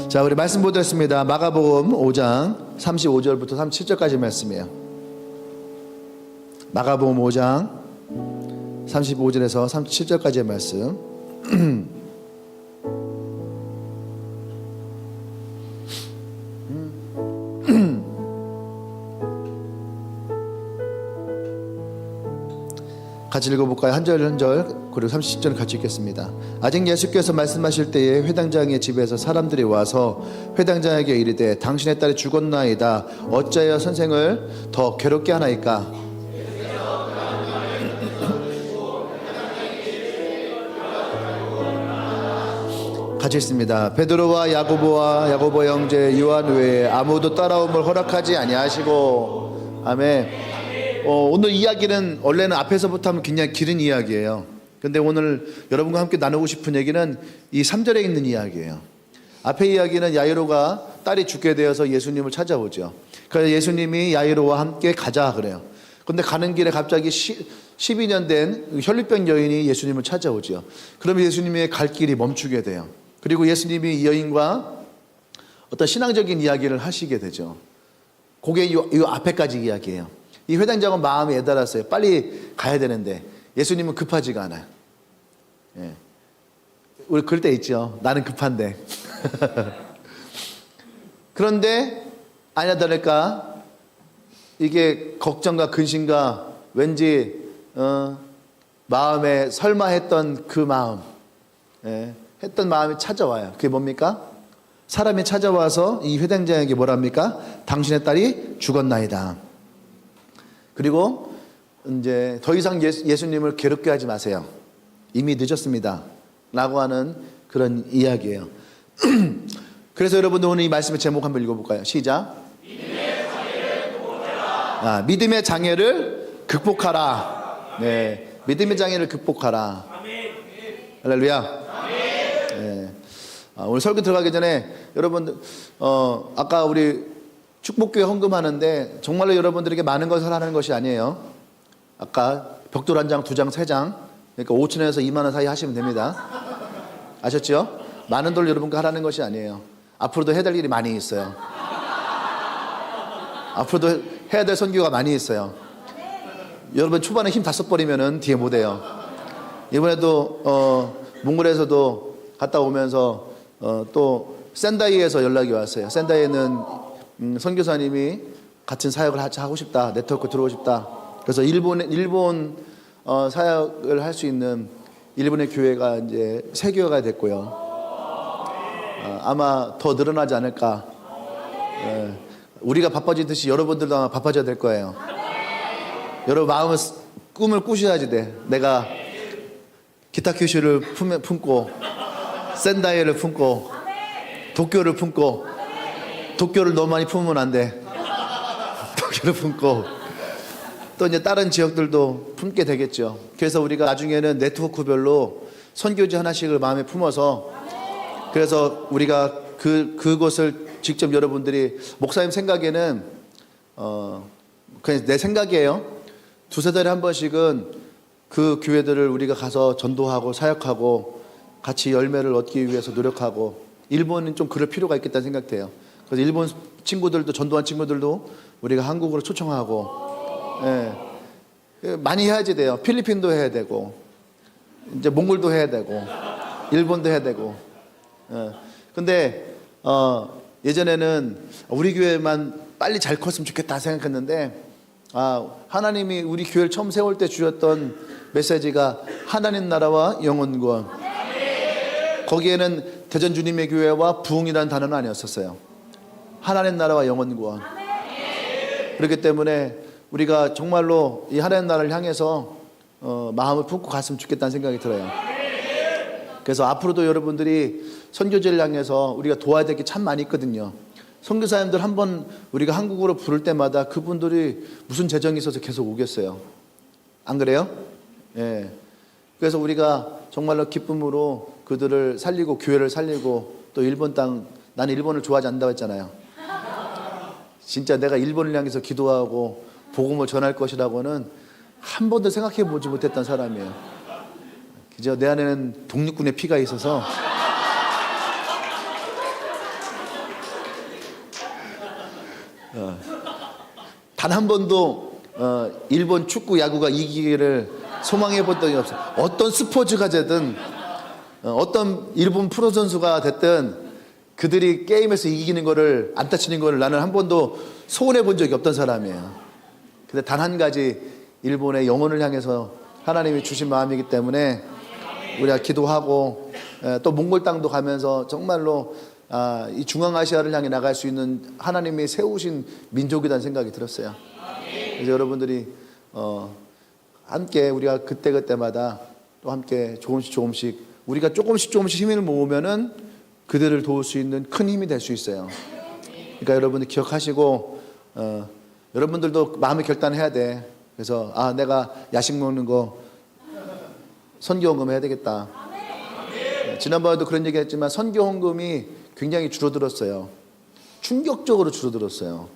자, 우리 말씀 보겠습니다. 마가복음 5장 35절부터 37절까지 말씀이에요. 마가복음 5장 35절에서 37절까지의 말씀. 같이 읽어볼까요? 한 절 한 절, 그리고 30절 같이 읽겠습니다. 아직 예수께서 말씀하실 때에 회당장의 집에서 사람들이 와서 회당장에게 이르되 당신의 딸이 죽었나이다. 어찌하여 선생을 더 괴롭게 하나이까? 같이 읽습니다. 베드로와 야고보 형제 요한 외에 아무도 따라옴을 허락하지 아니하시고. 아멘. 오늘 이야기는 원래는 앞에서부터 하면 굉장히 길은 이야기예요. 근데 오늘 여러분과 함께 나누고 싶은 얘기는 이 3절에 있는 이야기예요. 앞에 이야기는 야이로가 딸이 죽게 되어서 예수님을 찾아오죠. 그래서 예수님이 야이로와 함께 가자 그래요. 근데 가는 길에 갑자기 12년 된 혈류병 여인이 예수님을 찾아오죠. 그러면 예수님의 갈 길이 멈추게 돼요. 그리고 예수님이 이 여인과 어떤 신앙적인 이야기를 하시게 되죠. 그게 이 앞에까지 이야기예요. 이 회당장은 마음이 애달았어요. 빨리 가야 되는데 예수님은 급하지가 않아요. 예. 우리 그럴 때 있죠. 나는 급한데. 그런데 아니나 다를까 이게 걱정과 근심과 왠지 마음에 설마 했던 그 마음, 했던 마음이 찾아와요. 그게 뭡니까? 사람이 찾아와서 이 회당장에게 뭐랍니까? 당신의 딸이 죽었나이다. 그리고 이제 더 이상 예수님을 괴롭게 하지 마세요. 이미 늦었습니다. 라고 하는 그런 이야기예요. 그래서 여러분들 오늘 이 말씀의 제목 한번 읽어볼까요? 시작. 믿음의 장애를 극복하라. 네, 믿음의 장애를 극복하라. 할렐루야. 네. 오늘 설교 들어가기 전에 여러분들 아까 우리 축복교회 헌금하는데 정말로 여러분들에게 많은 것을 하라는 것이 아니에요. 아까 벽돌 한 장, 두 장, 세 장, 그러니까 5천원에서 2만 원 사이 하시면 됩니다. 아셨죠? 많은 돈을 여러분과 하라는 것이 아니에요. 앞으로도 해야 될 일이 많이 있어요. 앞으로도 해야 될 선교가 많이 있어요. 여러분 초반에 힘 다 써버리면은 뒤에 못 해요. 이번에도 몽골에서도 갔다 오면서 또 센다이에서 연락이 왔어요. 센다이에는 선교사님이 같은 사역을 하고 싶다. 네트워크 들어오고 싶다. 그래서 일본 사역을 할 수 있는 일본의 교회가 이제 세 교회가 됐고요. 아마 더 늘어나지 않을까. 우리가 바빠지듯이 여러분들도 아마 바빠져야 될 거예요. 여러분 마음을 꿈을 꾸셔야지 돼. 내가 기타 큐슈를 품고 센다이를 품고 도쿄를 품고 도쿄를 너무 많이 품으면 안 돼. 도쿄를 품고 또 이제 다른 지역들도 품게 되겠죠. 그래서 우리가 나중에는 네트워크별로 선교지 하나씩을 마음에 품어서 그래서 우리가 그곳을 직접 여러분들이 목사님 생각에는 그냥 내 생각이에요. 두세 달에 한 번씩은 그 교회들을 우리가 가서 전도하고 사역하고 같이 열매를 얻기 위해서 노력하고 일본은 좀 그럴 필요가 있겠다는 생각돼요. 그래서 일본 친구들도 전도한 친구들도 우리가 한국으로 초청하고 많이 해야지 돼요. 필리핀도 해야 되고 이제 몽골도 해야 되고 일본도 해야 되고 근데 예전에는 우리 교회만 빨리 잘 컸으면 좋겠다 생각했는데 하나님이 우리 교회를 처음 세울 때 주셨던 메시지가 하나님 나라와 영원 구원. 거기에는 대전 주님의 교회와 부흥이라는 단어는 아니었었어요. 하나님 나라와 영원 구원. 그렇기 때문에 우리가 정말로 이 하나님 나라를 향해서 마음을 품고 갔으면 좋겠다는 생각이 들어요. 그래서 앞으로도 여러분들이 선교제를 향해서 우리가 도와야 될 게 참 많이 있거든요. 선교사님들 한번 우리가 한국으로 부를 때마다 그분들이 무슨 재정이 있어서 계속 오겠어요. 안 그래요? 예. 그래서 우리가 정말로 기쁨으로 그들을 살리고 교회를 살리고 또 일본 땅, 나는 일본을 좋아하지 않는다고 했잖아요. 진짜 내가 일본을 향해서 기도하고 복음을 전할 것이라고는 한 번도 생각해 보지 못했던 사람이에요. 그저 내 안에는 독립군의 피가 있어서 단 한 번도 일본 축구 야구가 이기기를 소망해 본 적이 없어요. 어떤 스포츠가 되든 어떤 일본 프로 선수가 됐든 그들이 게임에서 이기는 거를 안 다치는 거를 나는 한 번도 소원해 본 적이 없던 사람이에요. 근데 단 한 가지 일본의 영혼을 향해서 하나님이 주신 마음이기 때문에 우리가 기도하고 또 몽골 땅도 가면서 정말로 이 중앙아시아를 향해 나갈 수 있는 하나님이 세우신 민족이라는 생각이 들었어요. 그래서 여러분들이 함께 우리가 그때그때마다 또 함께 조금씩 우리가 조금씩 힘을 모으면은 그들을 도울 수 있는 큰 힘이 될 수 있어요. 그러니까 여러분들 기억하시고 여러분들도 마음의 결단해야 돼. 그래서 내가 야식 먹는 거 선교 헌금 해야 되겠다. 지난번에도 그런 얘기 했지만 선교 헌금이 굉장히 줄어들었어요. 충격적으로 줄어들었어요.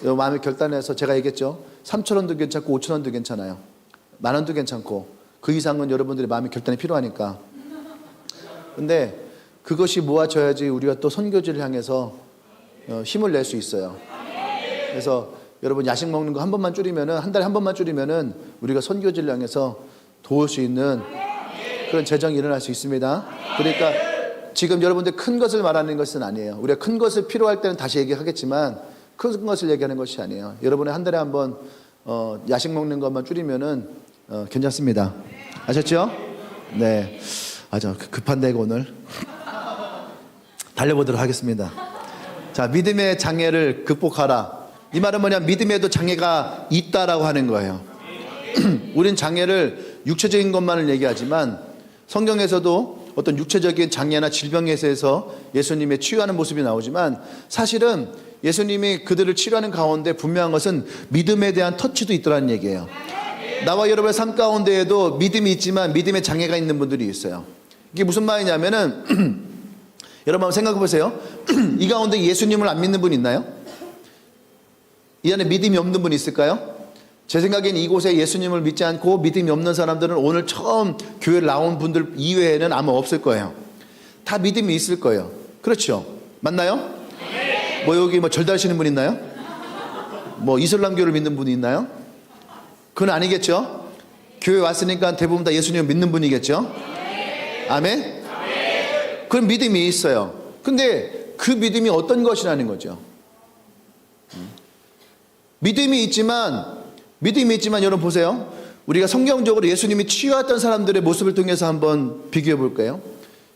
마음의 결단해서 제가 얘기했죠. 3,000원도 괜찮고 5,000원도 괜찮아요. 10,000원도 괜찮고 그 이상은 여러분들의 마음의 결단이 필요하니까. 근데 그것이 모아져야지 우리가 또 선교지를 향해서 힘을 낼 수 있어요. 그래서 여러분 야식 먹는 거 한 번만 줄이면은 한 달에 한 번만 줄이면은 우리가 선교지를 향해서 도울 수 있는 그런 재정이 일어날 수 있습니다. 그러니까 지금 여러분들 큰 것을 말하는 것은 아니에요. 우리가 큰 것을 필요할 때는 다시 얘기하겠지만 큰 것을 얘기하는 것이 아니에요. 여러분의 한 달에 한 번 야식 먹는 것만 줄이면은 괜찮습니다. 아셨죠? 네. 저 급한데 이거 오늘 달려보도록 하겠습니다. 자, 믿음의 장애를 극복하라. 이 말은 뭐냐? 믿음에도 장애가 있다라고 하는 거예요. 우린 장애를 육체적인 것만을 얘기하지만 성경에서도 어떤 육체적인 장애나 질병에서 예수님의 치유하는 모습이 나오지만 사실은 예수님이 그들을 치료하는 가운데 분명한 것은 믿음에 대한 터치도 있더라는 얘기예요. 나와 여러분의 삶 가운데에도 믿음이 있지만 믿음의 장애가 있는 분들이 있어요. 이게 무슨 말이냐면은 여러분 한번 생각해 보세요. 이 가운데 예수님을 안 믿는 분 있나요? 이 안에 믿음이 없는 분 있을까요? 제 생각엔 이곳에 예수님을 믿지 않고 믿음이 없는 사람들은 오늘 처음 교회 나온 분들 이외에는 아마 없을 거예요. 다 믿음이 있을 거예요. 그렇죠? 맞나요? 뭐 여기 뭐 절다하시는 분 있나요? 뭐 이슬람교를 믿는 분이 있나요? 그건 아니겠죠? 교회 왔으니까 대부분 다 예수님을 믿는 분이겠죠? 아멘? 그런 믿음이 있어요. 근데 그 믿음이 어떤 것이라는 거죠? 믿음이 있지만 여러분 보세요. 우리가 성경적으로 예수님이 치유했던 사람들의 모습을 통해서 한번 비교해 볼까요?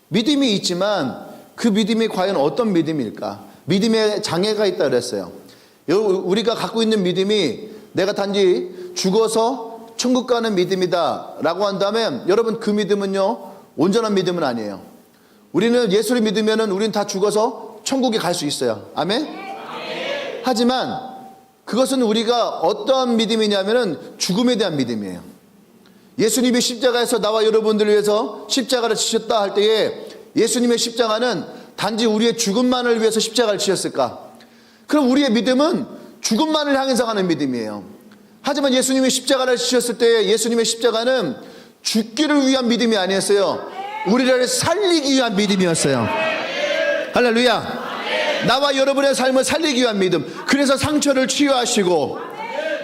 믿음이 있지만 그 믿음이 과연 어떤 믿음일까? 믿음에 장애가 있다 그랬어요. 우리가 갖고 있는 믿음이 내가 단지 죽어서 천국 가는 믿음이다 라고 한다면 여러분 그 믿음은요 온전한 믿음은 아니에요. 우리는 예수를 믿으면 우리는 다 죽어서 천국에 갈 수 있어요. 아멘? 하지만 그것은 우리가 어떠한 믿음이냐면은 죽음에 대한 믿음이에요. 예수님이 십자가에서 나와 여러분들을 위해서 십자가를 지셨다 할 때에 예수님의 십자가는 단지 우리의 죽음만을 위해서 십자가를 지셨을까? 그럼 우리의 믿음은 죽음만을 향해서 가는 믿음이에요. 하지만 예수님이 십자가를 지셨을 때 예수님의 십자가는 죽기를 위한 믿음이 아니었어요. 우리를 살리기 위한 믿음이었어요. 할렐루야. 나와 여러분의 삶을 살리기 위한 믿음. 그래서 상처를 치유하시고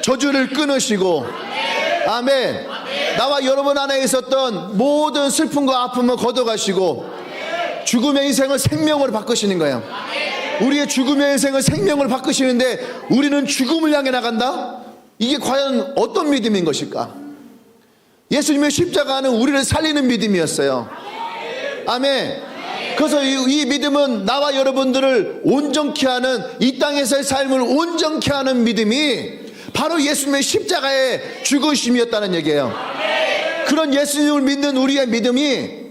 저주를 끊으시고 아멘. 나와 여러분 안에 있었던 모든 슬픔과 아픔을 걷어가시고 죽음의 인생을 생명으로 바꾸시는 거예요. 우리의 죽음의 인생을 생명으로 바꾸시는데 우리는 죽음을 향해 나간다? 이게 과연 어떤 믿음인 것일까? 예수님의 십자가는 우리를 살리는 믿음이었어요. 아멘. 그래서 이 믿음은 나와 여러분들을 온전케 하는 이 땅에서의 삶을 온전케 하는 믿음이 바로 예수님의 십자가의 죽으심이었다는 얘기예요. 그런 예수님을 믿는 우리의 믿음이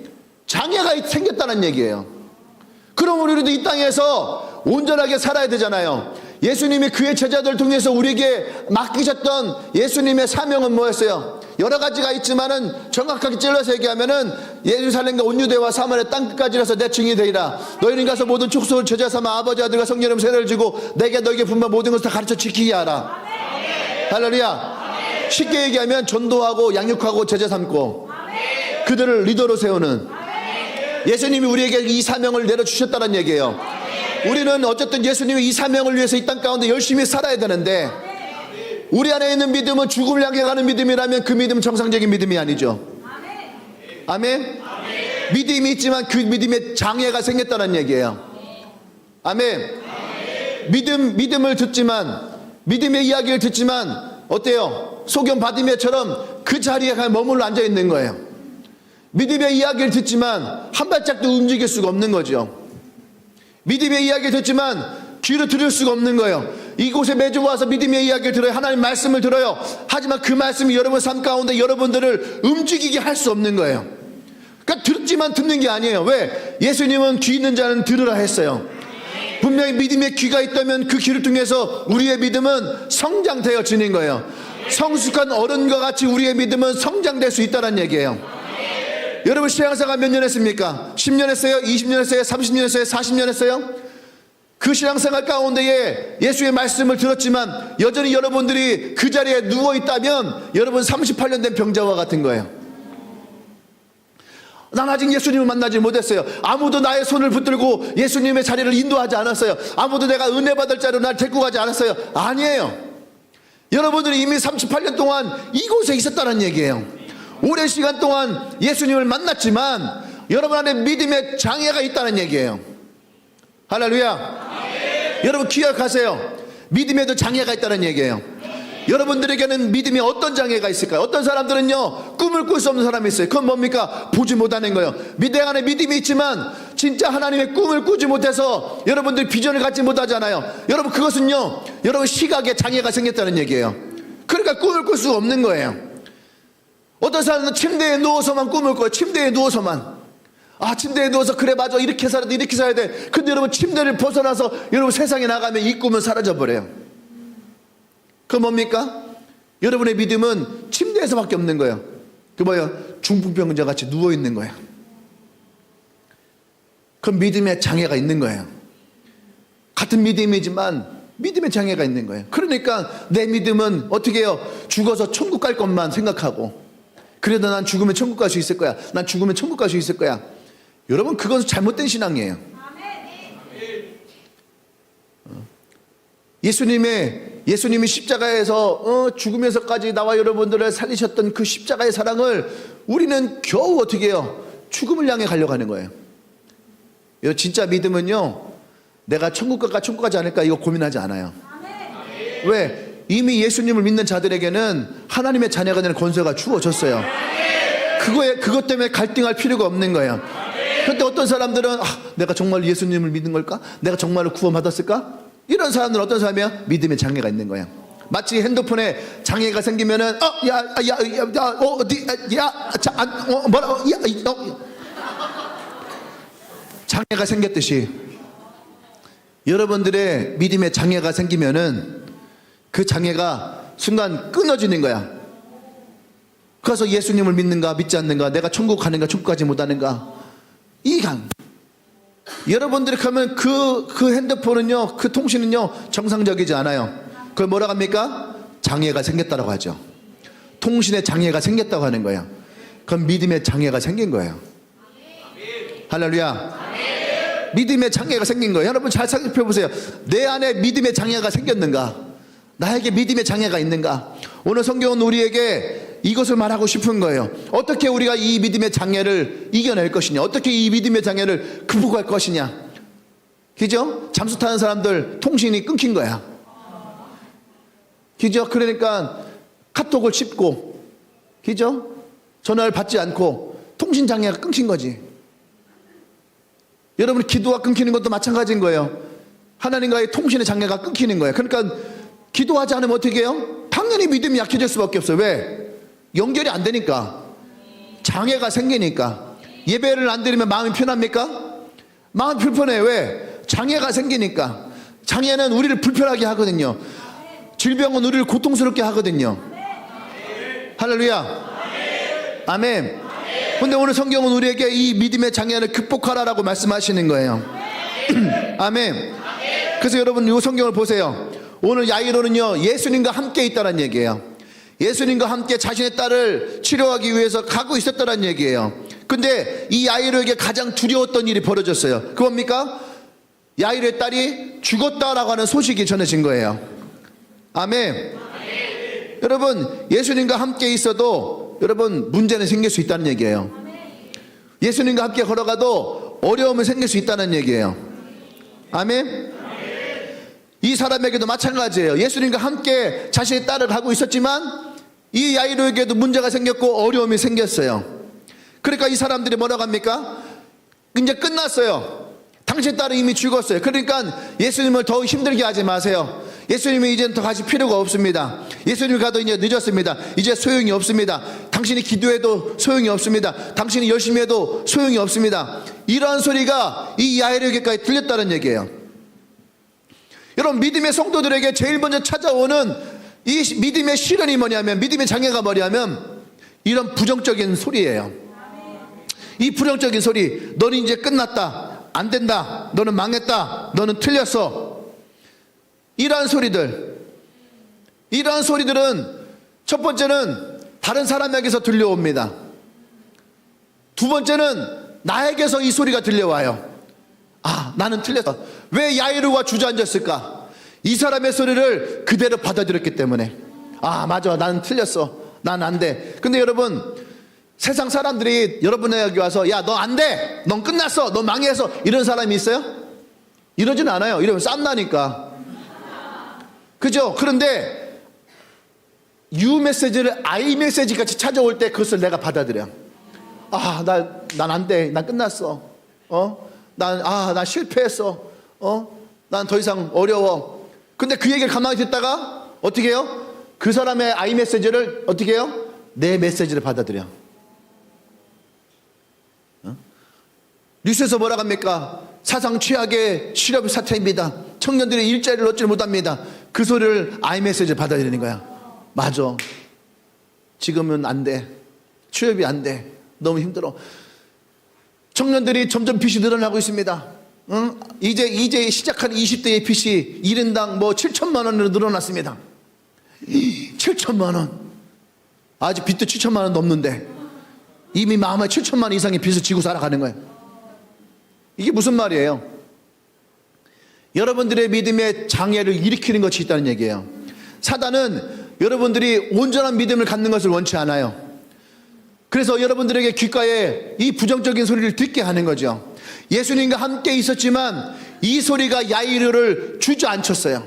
장애가 생겼다는 얘기예요. 그럼 우리도 이 땅에서 온전하게 살아야 되잖아요. 예수님이 그의 제자들을 통해서 우리에게 맡기셨던 예수님의 사명은 뭐였어요? 여러 가지가 있지만은 정확하게 찔러서 얘기하면은 예루살렘과 온 유대와 사마리아 땅끝까지라서 내 증인이 되리라. 너희는 가서 모든 족속을 제자 삼아 아버지 아들과 성령 이름 세례를 주고 내게 너에게 분반 모든 것을 다 가르쳐 지키게 하라. 할렐루야. 쉽게 얘기하면 전도하고 양육하고 제자 삼고 그들을 리더로 세우는 예수님이 우리에게 이 사명을 내려주셨다는 얘기예요. 우리는 어쨌든 예수님의 이 사명을 위해서 이 땅 가운데 열심히 살아야 되는데, 우리 안에 있는 믿음은 죽음을 향해 가는 믿음이라면 그 믿음은 정상적인 믿음이 아니죠. 아멘. 믿음이 있지만 그 믿음에 장애가 생겼다는 얘기예요. 아멘. 믿음을 듣지만, 믿음의 이야기를 듣지만 어때요? 소경 바디메처럼 그 자리에 그냥 머물러 앉아 있는 거예요. 믿음의 이야기를 듣지만 한 발짝도 움직일 수가 없는 거죠. 믿음의 이야기를 듣지만 귀로 들을 수가 없는 거예요. 이곳에 매주 와서 믿음의 이야기를 들어요. 하나님 말씀을 들어요. 하지만 그 말씀이 여러분 삶 가운데 여러분들을 움직이게 할 수 없는 거예요. 그러니까 듣지만 듣는 게 아니에요. 왜? 예수님은 귀 있는 자는 들으라 했어요. 분명히 믿음의 귀가 있다면 그 귀를 통해서 우리의 믿음은 성장되어지는 거예요. 성숙한 어른과 같이 우리의 믿음은 성장될 수 있다는 얘기예요. 여러분 신앙생활 몇 년 했습니까? 10년 했어요? 20년 했어요? 30년 했어요? 40년 했어요? 그 신앙생활 가운데에 예수의 말씀을 들었지만 여전히 여러분들이 그 자리에 누워있다면 여러분 38년 된 병자와 같은 거예요. 난 아직 예수님을 만나지 못했어요. 아무도 나의 손을 붙들고 예수님의 자리를 인도하지 않았어요. 아무도 내가 은혜 받을 자리로 날 데리고 가지 않았어요. 아니에요. 여러분들이 이미 38년 동안 이곳에 있었다는 얘기예요. 오랜 시간 동안 예수님을 만났지만 여러분 안에 믿음의 장애가 있다는 얘기예요. 할렐루야. 여러분 기억하세요. 믿음에도 장애가 있다는 얘기예요. 여러분들에게는 믿음이 어떤 장애가 있을까요? 어떤 사람들은요 꿈을 꿀 수 없는 사람이 있어요. 그건 뭡니까? 보지 못하는 거예요. 내 안에 믿음이 있지만 진짜 하나님의 꿈을 꾸지 못해서 여러분들이 비전을 갖지 못하잖아요. 여러분 그것은요 여러분 시각에 장애가 생겼다는 얘기예요. 그러니까 꿈을 꿀 수가 없는 거예요. 어떤 사람은 침대에 누워서만 꿈을 꿔요. 침대에 누워서만. 침대에 누워서 그래 맞아 이렇게 살아야 돼 이렇게 살아야 돼. 근데 여러분 침대를 벗어나서 여러분 세상에 나가면 이 꿈은 사라져버려요. 그 뭡니까? 여러분의 믿음은 침대에서밖에 없는 거예요. 그 뭐예요? 중풍병자 같이 누워있는 거예요. 그 믿음의 장애가 있는 거예요. 같은 믿음이지만 믿음의 장애가 있는 거예요. 그러니까 내 믿음은 어떻게 해요? 죽어서 천국 갈 것만 생각하고 그래도 난 죽으면 천국 갈 수 있을 거야. 난 죽으면 천국 갈 수 있을 거야. 여러분 그건 잘못된 신앙이에요. 예수님이 십자가에서 죽으면서까지 나와 여러분들을 살리셨던 그 십자가의 사랑을 우리는 겨우 어떻게 해요? 죽음을 향해 가려고 하는 거예요. 진짜 믿음은요 내가 천국 갈까 천국 가지 않을까 이거 고민하지 않아요. 왜? 이미 예수님을 믿는 자들에게는 하나님의 자녀가 되는 권세가 주어졌어요. 그것 때문에 갈등할 필요가 없는 거예요. 그런데 어떤 사람들은 내가 정말 예수님을 믿는 걸까? 내가 정말로 구원받았을까? 이런 사람들은 어떤 사람이야? 믿음의 장애가 있는 거예요. 마치 핸드폰에 장애가 생기면은 장애가 생겼듯이 여러분들의 믿음의 장애가 생기면은 그 장애가 순간 끊어지는 거야. 그래서 예수님을 믿는가 믿지 않는가, 내가 천국 가는가 천국 가지 못하는가, 여러분들이 가면 그 핸드폰은요, 그 통신은요 정상적이지 않아요. 그걸 뭐라고 합니까? 장애가 생겼다고 하죠. 통신에 장애가 생겼다고 하는 거예요. 그건 믿음의 장애가 생긴 거예요. 할렐루야. 믿음의 장애가 생긴 거예요. 여러분 잘 살펴보세요. 내 안에 믿음의 장애가 생겼는가? 나에게 믿음의 장애가 있는가? 오늘 성경은 우리에게 이것을 말하고 싶은 거예요. 어떻게 우리가 이 믿음의 장애를 이겨낼 것이냐, 어떻게 이 믿음의 장애를 극복할 것이냐. 그죠? 잠수 타는 사람들 통신이 끊긴 거야. 그죠? 그러니까 카톡을 씹고, 그죠? 전화를 받지 않고 통신 장애가 끊긴 거지. 여러분 기도가 끊기는 것도 마찬가지인 거예요. 하나님과의 통신의 장애가 끊기는 거예요. 그러니까 기도하지 않으면 어떻게 해요? 당연히 믿음이 약해질 수밖에 없어요. 왜? 연결이 안 되니까. 장애가 생기니까. 예배를 안 드리면 마음이 편합니까? 마음이 불편해요. 왜? 장애가 생기니까. 장애는 우리를 불편하게 하거든요. 질병은 우리를 고통스럽게 하거든요. 할렐루야. 아멘. 근데 오늘 성경은 우리에게 이 믿음의 장애를 극복하라라고 말씀하시는 거예요. 아멘. 그래서 여러분 이 성경을 보세요. 오늘 야이로는요 예수님과 함께 있다는 얘기예요. 예수님과 함께 자신의 딸을 치료하기 위해서 가고 있었다는 얘기예요. 근데 이 야이로에게 가장 두려웠던 일이 벌어졌어요. 그 뭡니까? 야이로의 딸이 죽었다라고 하는 소식이 전해진 거예요. 아멘. 여러분, 예수님과 함께 있어도 여러분 문제는 생길 수 있다는 얘기예요. 예수님과 함께 걸어가도 어려움은 생길 수 있다는 얘기예요. 아멘. 이 사람에게도 마찬가지예요. 예수님과 함께 자신의 딸을 가고 있었지만 이 야이로에게도 문제가 생겼고 어려움이 생겼어요. 그러니까 이 사람들이 뭐라고 합니까? 이제 끝났어요. 당신 딸은 이미 죽었어요. 그러니까 예수님을 더 힘들게 하지 마세요. 예수님이 이제는 더 가실 필요가 없습니다. 예수님이 가도 이제 늦었습니다. 이제 소용이 없습니다. 당신이 기도해도 소용이 없습니다. 당신이 열심히 해도 소용이 없습니다. 이러한 소리가 이 야이로에게까지 들렸다는 얘기예요. 여러분, 믿음의 성도들에게 제일 먼저 찾아오는 이 믿음의 시련이 뭐냐면, 믿음의 장애가 뭐냐면 이런 부정적인 소리예요. 이 부정적인 소리, 너는 이제 끝났다, 안 된다, 너는 망했다, 너는 틀렸어, 이러한 소리들은 첫 번째는 다른 사람에게서 들려옵니다. 두 번째는 나에게서 이 소리가 들려와요. 아, 나는 틀렸어. 왜 야이로가 주저앉았을까? 이 사람의 소리를 그대로 받아들였기 때문에. 아, 맞아, 나는 틀렸어, 난 안 돼. 근데 여러분, 세상 사람들이 여러분에게 와서 야, 너 안 돼, 넌 끝났어, 너 망해서, 이런 사람이 있어요? 이러진 않아요. 이러면 쌈나니까. 그죠? 그런데 유 메시지를 아이 메시지 같이 찾아올 때 그것을 내가 받아들여. 아, 난 안 돼, 난 끝났어, 난 실패했어, 난 더 이상 어려워. 근데 그 얘기를 가만히 듣다가 어떻게 해요? 그 사람의 아이 메시지를 어떻게 해요? 내 메시지를 받아들여. 뉴스에서 뭐라고 합니까? 사상 최악의 실업 사태입니다. 청년들이 일자리를 얻지 못합니다. 그 소리를 아이 메시지를 받아들이는 거야. 맞아, 지금은 안 돼, 취업이 안 돼, 너무 힘들어. 청년들이 점점 빚이 늘어나고 있습니다. 이제 시작한 20대의 빚이 1인당 7천만 원으로 늘어났습니다. 7천만 원. 아직 빚도 7천만 원 넘는데 이미 마음에 7천만 원 이상의 빚을 지고 살아가는 거예요. 이게 무슨 말이에요? 여러분들의 믿음의 장애를 일으키는 것이 있다는 얘기예요. 사단은 여러분들이 온전한 믿음을 갖는 것을 원치 않아요. 그래서 여러분들에게 귓가에 이 부정적인 소리를 듣게 하는 거죠. 예수님과 함께 있었지만 이 소리가 야이로를 주저앉혔어요.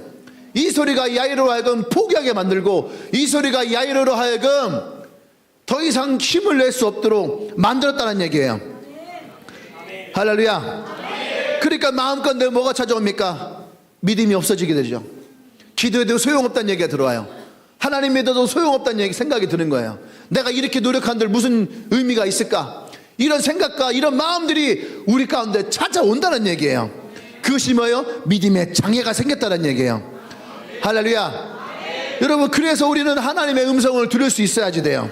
이 소리가 야이로로 하여금 포기하게 만들고, 이 소리가 야이로로 하여금 더 이상 힘을 낼 수 없도록 만들었다는 얘기예요. 할렐루야. 그러니까 마음가운데 뭐가 찾아옵니까? 믿음이 없어지게 되죠. 기도해도 소용없다는 얘기가 들어와요. 하나님 믿어도 소용없다는 생각이 드는 거예요. 내가 이렇게 노력한들 무슨 의미가 있을까? 이런 생각과 이런 마음들이 우리 가운데 찾아온다는 얘기예요. 그것이 뭐예요? 믿음의 장애가 생겼다는 얘기예요. 할렐루야. 여러분, 그래서 우리는 하나님의 음성을 들을 수 있어야지 돼요.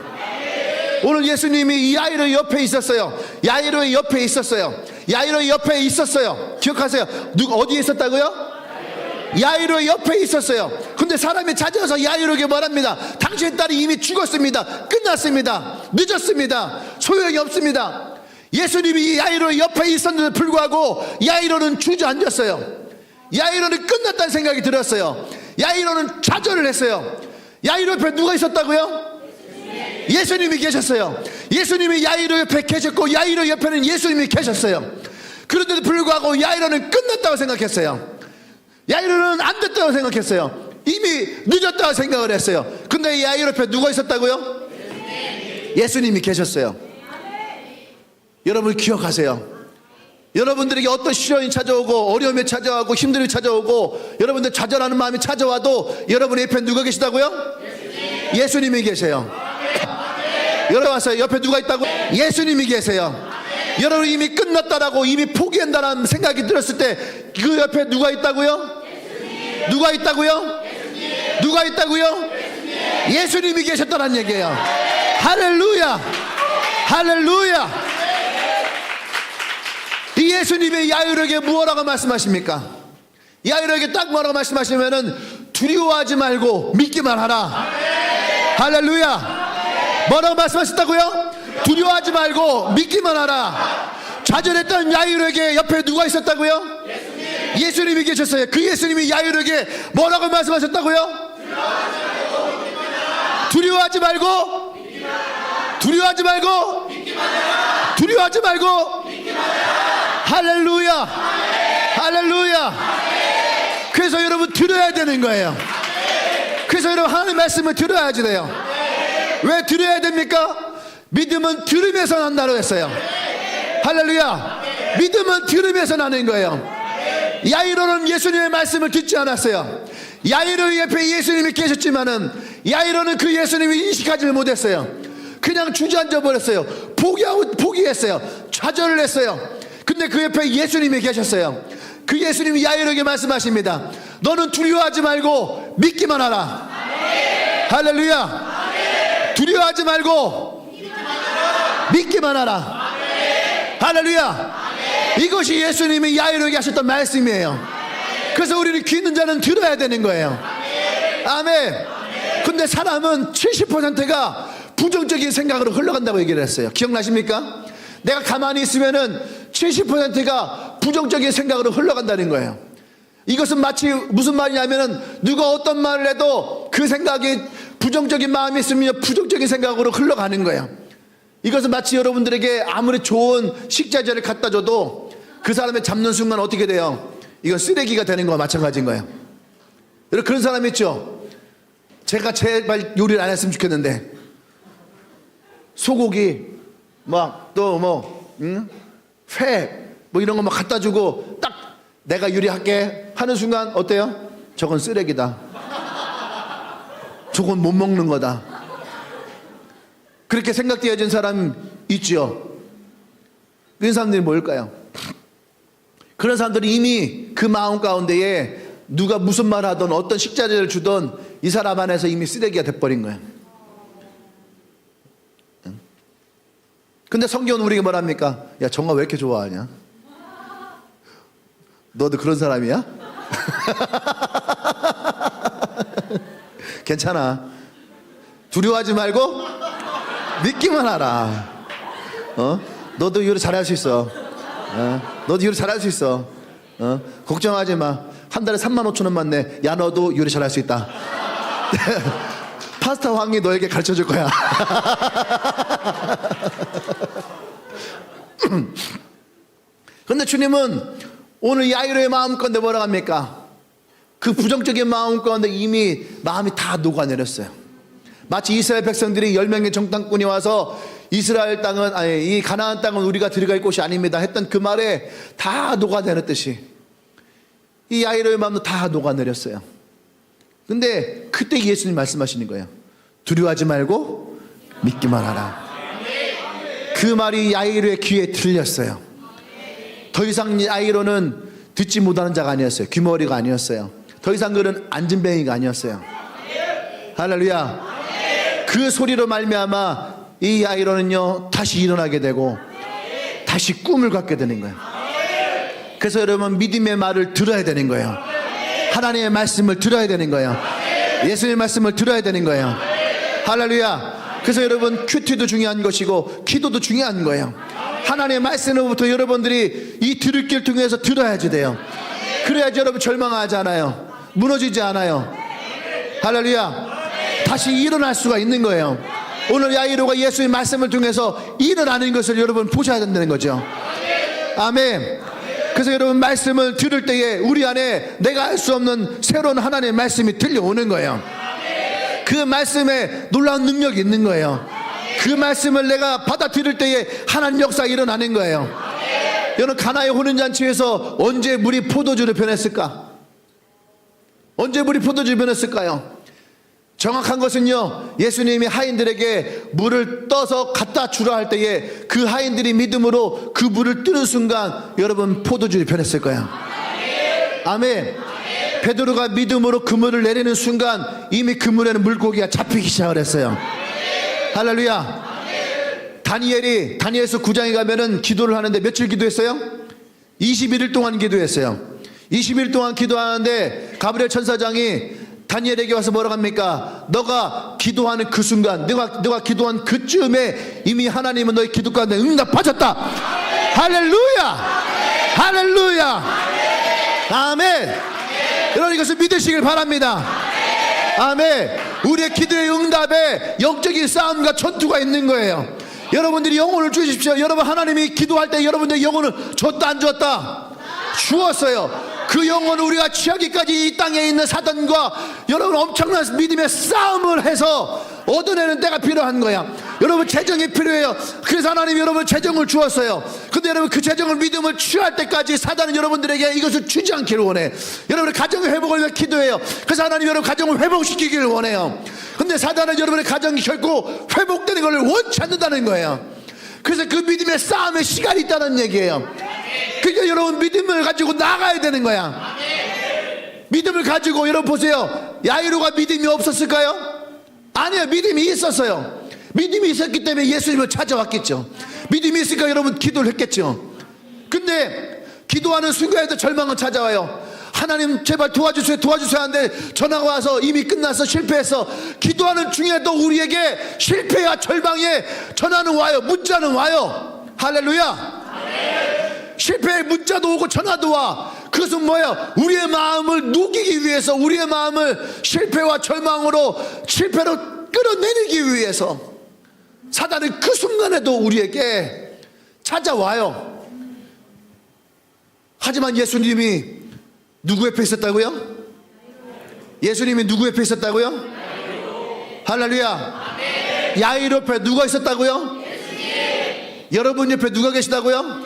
오늘 예수님이 이 야이로 옆에 있었어요. 야이로의 옆에 있었어요. 야이로의 옆에 있었어요. 기억하세요. 어디에 있었다고요? 야이로의 옆에 있었어요. 근데 사람이 찾아와서 야이로에게 말합니다. 당신의 딸이 이미 죽었습니다. 끝났습니다. 늦었습니다. 소용이 없습니다. 예수님이 야이로의 옆에 있었는데도 불구하고 야이로는 주저앉았어요. 야이로는 끝났다는 생각이 들었어요. 야이로는 좌절을 했어요. 야이로 옆에 누가 있었다고요? 예수님이 계셨어요. 예수님이 야이로 옆에 계셨고 야이로 옆에는 예수님이 계셨어요. 그런데도 불구하고 야이로는 끝났다고 생각했어요. 야이로는 안 됐다고 생각했어요. 이미 늦었다고 생각을 했어요. 근데 야이로 옆에 누가 있었다고요? 예수님이 계셨어요. 여러분 기억하세요. 여러분들에게 어떤 시련이 찾아오고 어려움이 찾아오고 힘듦이 찾아오고 여러분들 좌절하는 마음이 찾아와도 여러분 옆에 누가 계시다고요? 예수님이 계세요. 여러분 와서 옆에 누가 있다고? 예수님이 계세요. 여러분 이미 끝났다라고 이미 포기한다는 생각이 들었을 때 그 옆에 누가 있다고요? 누가 있다고요? 누가 있다고요? 예수님이 계셨다는 얘기예요. 할렐루야. 할렐루야. 이 예수님의 야이로에게 무엇라고 말씀하십니까? 야이로에게 딱 뭐라고 말씀하시면은 두려워하지 말고 믿기만 하라. 할렐루야. 뭐라고 말씀하셨다고요? 두려워하지 말고 믿기만 하라. 좌절했던 야이로에게 옆에 누가 있었다고요? 예수님이 계셨어요. 그 예수님이 야이로에게 뭐라고 말씀하셨다고요? 두려워하지 말고, 두려워하지 말고, 두려워하지 말고, 할렐루야, 할렐루야. 그래서 여러분 들어야 되는 거예요. 그래서 여러분 하나님의 말씀을 들어야지 돼요. 왜 들어야 됩니까? 믿음은 들으면서 난다고 했어요. 할렐루야. 믿음은 들으면서 나는 거예요. 야이로는 예수님의 말씀을 듣지 않았어요. 야이로 옆에 예수님이 계셨지만은 야이로는 그 예수님을 인식하지 못했어요. 그냥 주저앉아 버렸어요. 포기했어요. 좌절을 했어요. 근데 그 옆에 예수님이 계셨어요. 그 예수님이 야이로에게 말씀하십니다. 너는 두려워하지 말고 믿기만 하라. 할렐루야. 두려워하지 말고 믿기만 하라. 할렐루야. 이것이 예수님이 야이로에게 하셨던 말씀이에요. 그래서 우리는 귀 있는 자는 들어야 되는 거예요. 아멘. 근데 사람은 70%가 부정적인 생각으로 흘러간다고 얘기를 했어요. 기억나십니까? 내가 가만히 있으면은 70%가 부정적인 생각으로 흘러간다는 거예요. 이것은 마치 무슨 말이냐면은 누가 어떤 말을 해도 그 생각이 부정적인 마음이 있으면 부정적인 생각으로 흘러가는 거예요. 이것은 마치 여러분들에게 아무리 좋은 식자재를 갖다 줘도 그 사람을 잡는 순간 어떻게 돼요? 이건 쓰레기가 되는 거와 마찬가지인 거예요. 여러분 그런 사람 있죠? 제가 제발 요리를 안 했으면 좋겠는데 소고기 막 또 뭐 회 뭐 이런 거 막 갖다 주고 딱 내가 요리할게 하는 순간 어때요? 저건 쓰레기다. 저건 못 먹는 거다. 그렇게 생각되어진 사람 있죠. 그런 사람들이 뭘까요? 그런 사람들이 이미 그 마음 가운데에 누가 무슨 말 하든 어떤 식자재를 주든 이 사람 안에서 이미 쓰레기가 돼버린 거예요. 근데 성경은 우리에게 뭐랍니까? 야, 정아 왜 이렇게 좋아하냐? 너도 그런 사람이야? 괜찮아. 두려워하지 말고 믿기만 하라. 너도 요리 잘할 수 있어. 너도 요리 잘할 수 있어. 걱정하지 마. 한 달에 35,000원만 내. 야, 너도 요리 잘할 수 있다. 파스타 왕이 너에게 가르쳐 줄 거야. 그런데 주님은 오늘 야이로의 마음 가운데 뭐라고 합니까? 그 부정적인 마음 가운데 이미 마음이 다 녹아내렸어요. 마치 이스라엘 백성들이 10명의 정탐꾼이 와서 이스라엘 땅은 이 가나안 땅은 우리가 들어갈 곳이 아닙니다 했던 그 말에 다 녹아내렸듯이 이 야이로의 마음도 다 녹아내렸어요. 근데 그때 예수님 말씀하시는 거예요. 두려워하지 말고 믿기만 하라. 그 말이 야이로의 귀에 들렸어요. 더 이상 야이로는 듣지 못하는 자가 아니었어요. 귀머리가 아니었어요. 더 이상 그는 안진뱅이가 아니었어요. 할렐루야. 그 소리로 말미암아 이 야이로는요 다시 일어나게 되고 다시 꿈을 갖게 되는 거예요. 그래서 여러분 믿음의 말을 들어야 되는 거예요. 하나님의 말씀을 들어야 되는 거예요. 예수님의 말씀을 들어야 되는 거예요. 할렐루야. 그래서 여러분 큐티도 중요한 것이고 기도도 중요한 거예요. 하나님의 말씀으로부터 여러분들이 이 들을 길 통해서 들어야지 돼요. 그래야지 여러분 절망하지 않아요. 무너지지 않아요. 할렐루야. 다시 일어날 수가 있는 거예요. 오늘 야이로가 예수의 말씀을 통해서 일어나는 것을 여러분 보셔야 된다는 거죠. 아멘. 그래서 여러분 말씀을 들을 때에 우리 안에 내가 알 수 없는 새로운 하나님의 말씀이 들려오는 거예요. 그 말씀에 놀라운 능력이 있는 거예요. 그 말씀을 내가 받아들일 때에 하나님 역사가 일어나는 거예요. 여러분 가나의 혼인잔치에서 언제 물이 포도주로 변했을까? 언제 물이 포도주로 변했을까요? 정확한 것은요 예수님이 하인들에게 물을 떠서 갖다 주라 할 때에 그 하인들이 믿음으로 그 물을 뜨는 순간 여러분 포도주로 변했을 거예요. 아멘. 베드로가 믿음으로 그 물을 내리는 순간 이미 그 물에는 물고기가 잡히기 시작을 했어요. 할렐루야. 다니엘이 다니엘서 9장에 가면은 기도를 하는데 며칠 기도했어요? 21일 동안 기도했어요. 20일 동안 기도하는데 가브리엘 천사장이 다니엘에게 와서 뭐라고 합니까? 너가 기도하는 그 순간 너가 기도한 그쯤에 이미 하나님은 너의 기도 가운데 응답하셨다. 할렐루야. 할렐루야. 아멘. 여러분 이것을 믿으시길 바랍니다. 아멘. 우리의 기도의 응답에 영적인 싸움과 전투가 있는 거예요. 여러분들이 영혼을 주십시오. 여러분 하나님이 기도할 때 여러분들의 영혼을 줬다 안 줬다? 주었어요. 그 영혼을 우리가 취하기까지 이 땅에 있는 사단과 여러분 엄청난 믿음의 싸움을 해서 얻어내는 때가 필요한 거야. 여러분 재정이 필요해요. 그래서 하나님이 여러분 재정을 주었어요. 근데 여러분 그 재정을 믿음을 취할 때까지 사단은 여러분들에게 이것을 주지 않기를 원해. 여러분의 가정의 회복을 위해 기도해요. 그래서 하나님이 여러분 가정을 회복시키기를 원해요. 근데 사단은 여러분의 가정이 결코 회복되는 것을 원치 않는다는 거예요. 그래서 그 믿음의 싸움에 시간이 있다는 얘기예요. 그러니까 여러분 믿음을 가지고 나가야 되는 거야. 믿음을 가지고 여러분 보세요. 야이로가 믿음이 없었을까요? 아니요, 믿음이 있었어요. 믿음이 있었기 때문에 예수님을 찾아왔겠죠. 믿음이 있으니까 여러분 기도를 했겠죠. 근데 기도하는 순간에도 절망은 찾아와요. 하나님 제발 도와주세요 도와주세요 하는데 전화가 와서 이미 끝났어, 실패했어. 기도하는 중에도 우리에게 실패와 절망에 전화는 와요, 문자는 와요. 할렐루야. 실패의 문자도 오고 전화도 와. 그것은 뭐예요? 우리의 마음을 녹이기 위해서, 우리의 마음을 실패와 절망으로, 실패로 끌어내리기 위해서 사단은 그 순간에도 우리에게 찾아와요. 하지만 예수님이 누구 옆에 있었다고요? 예수님이 누구 옆에 있었다고요? 할렐루야. 야이로 옆에 누가 있었다고요? 여러분 옆에 누가 계시다고요?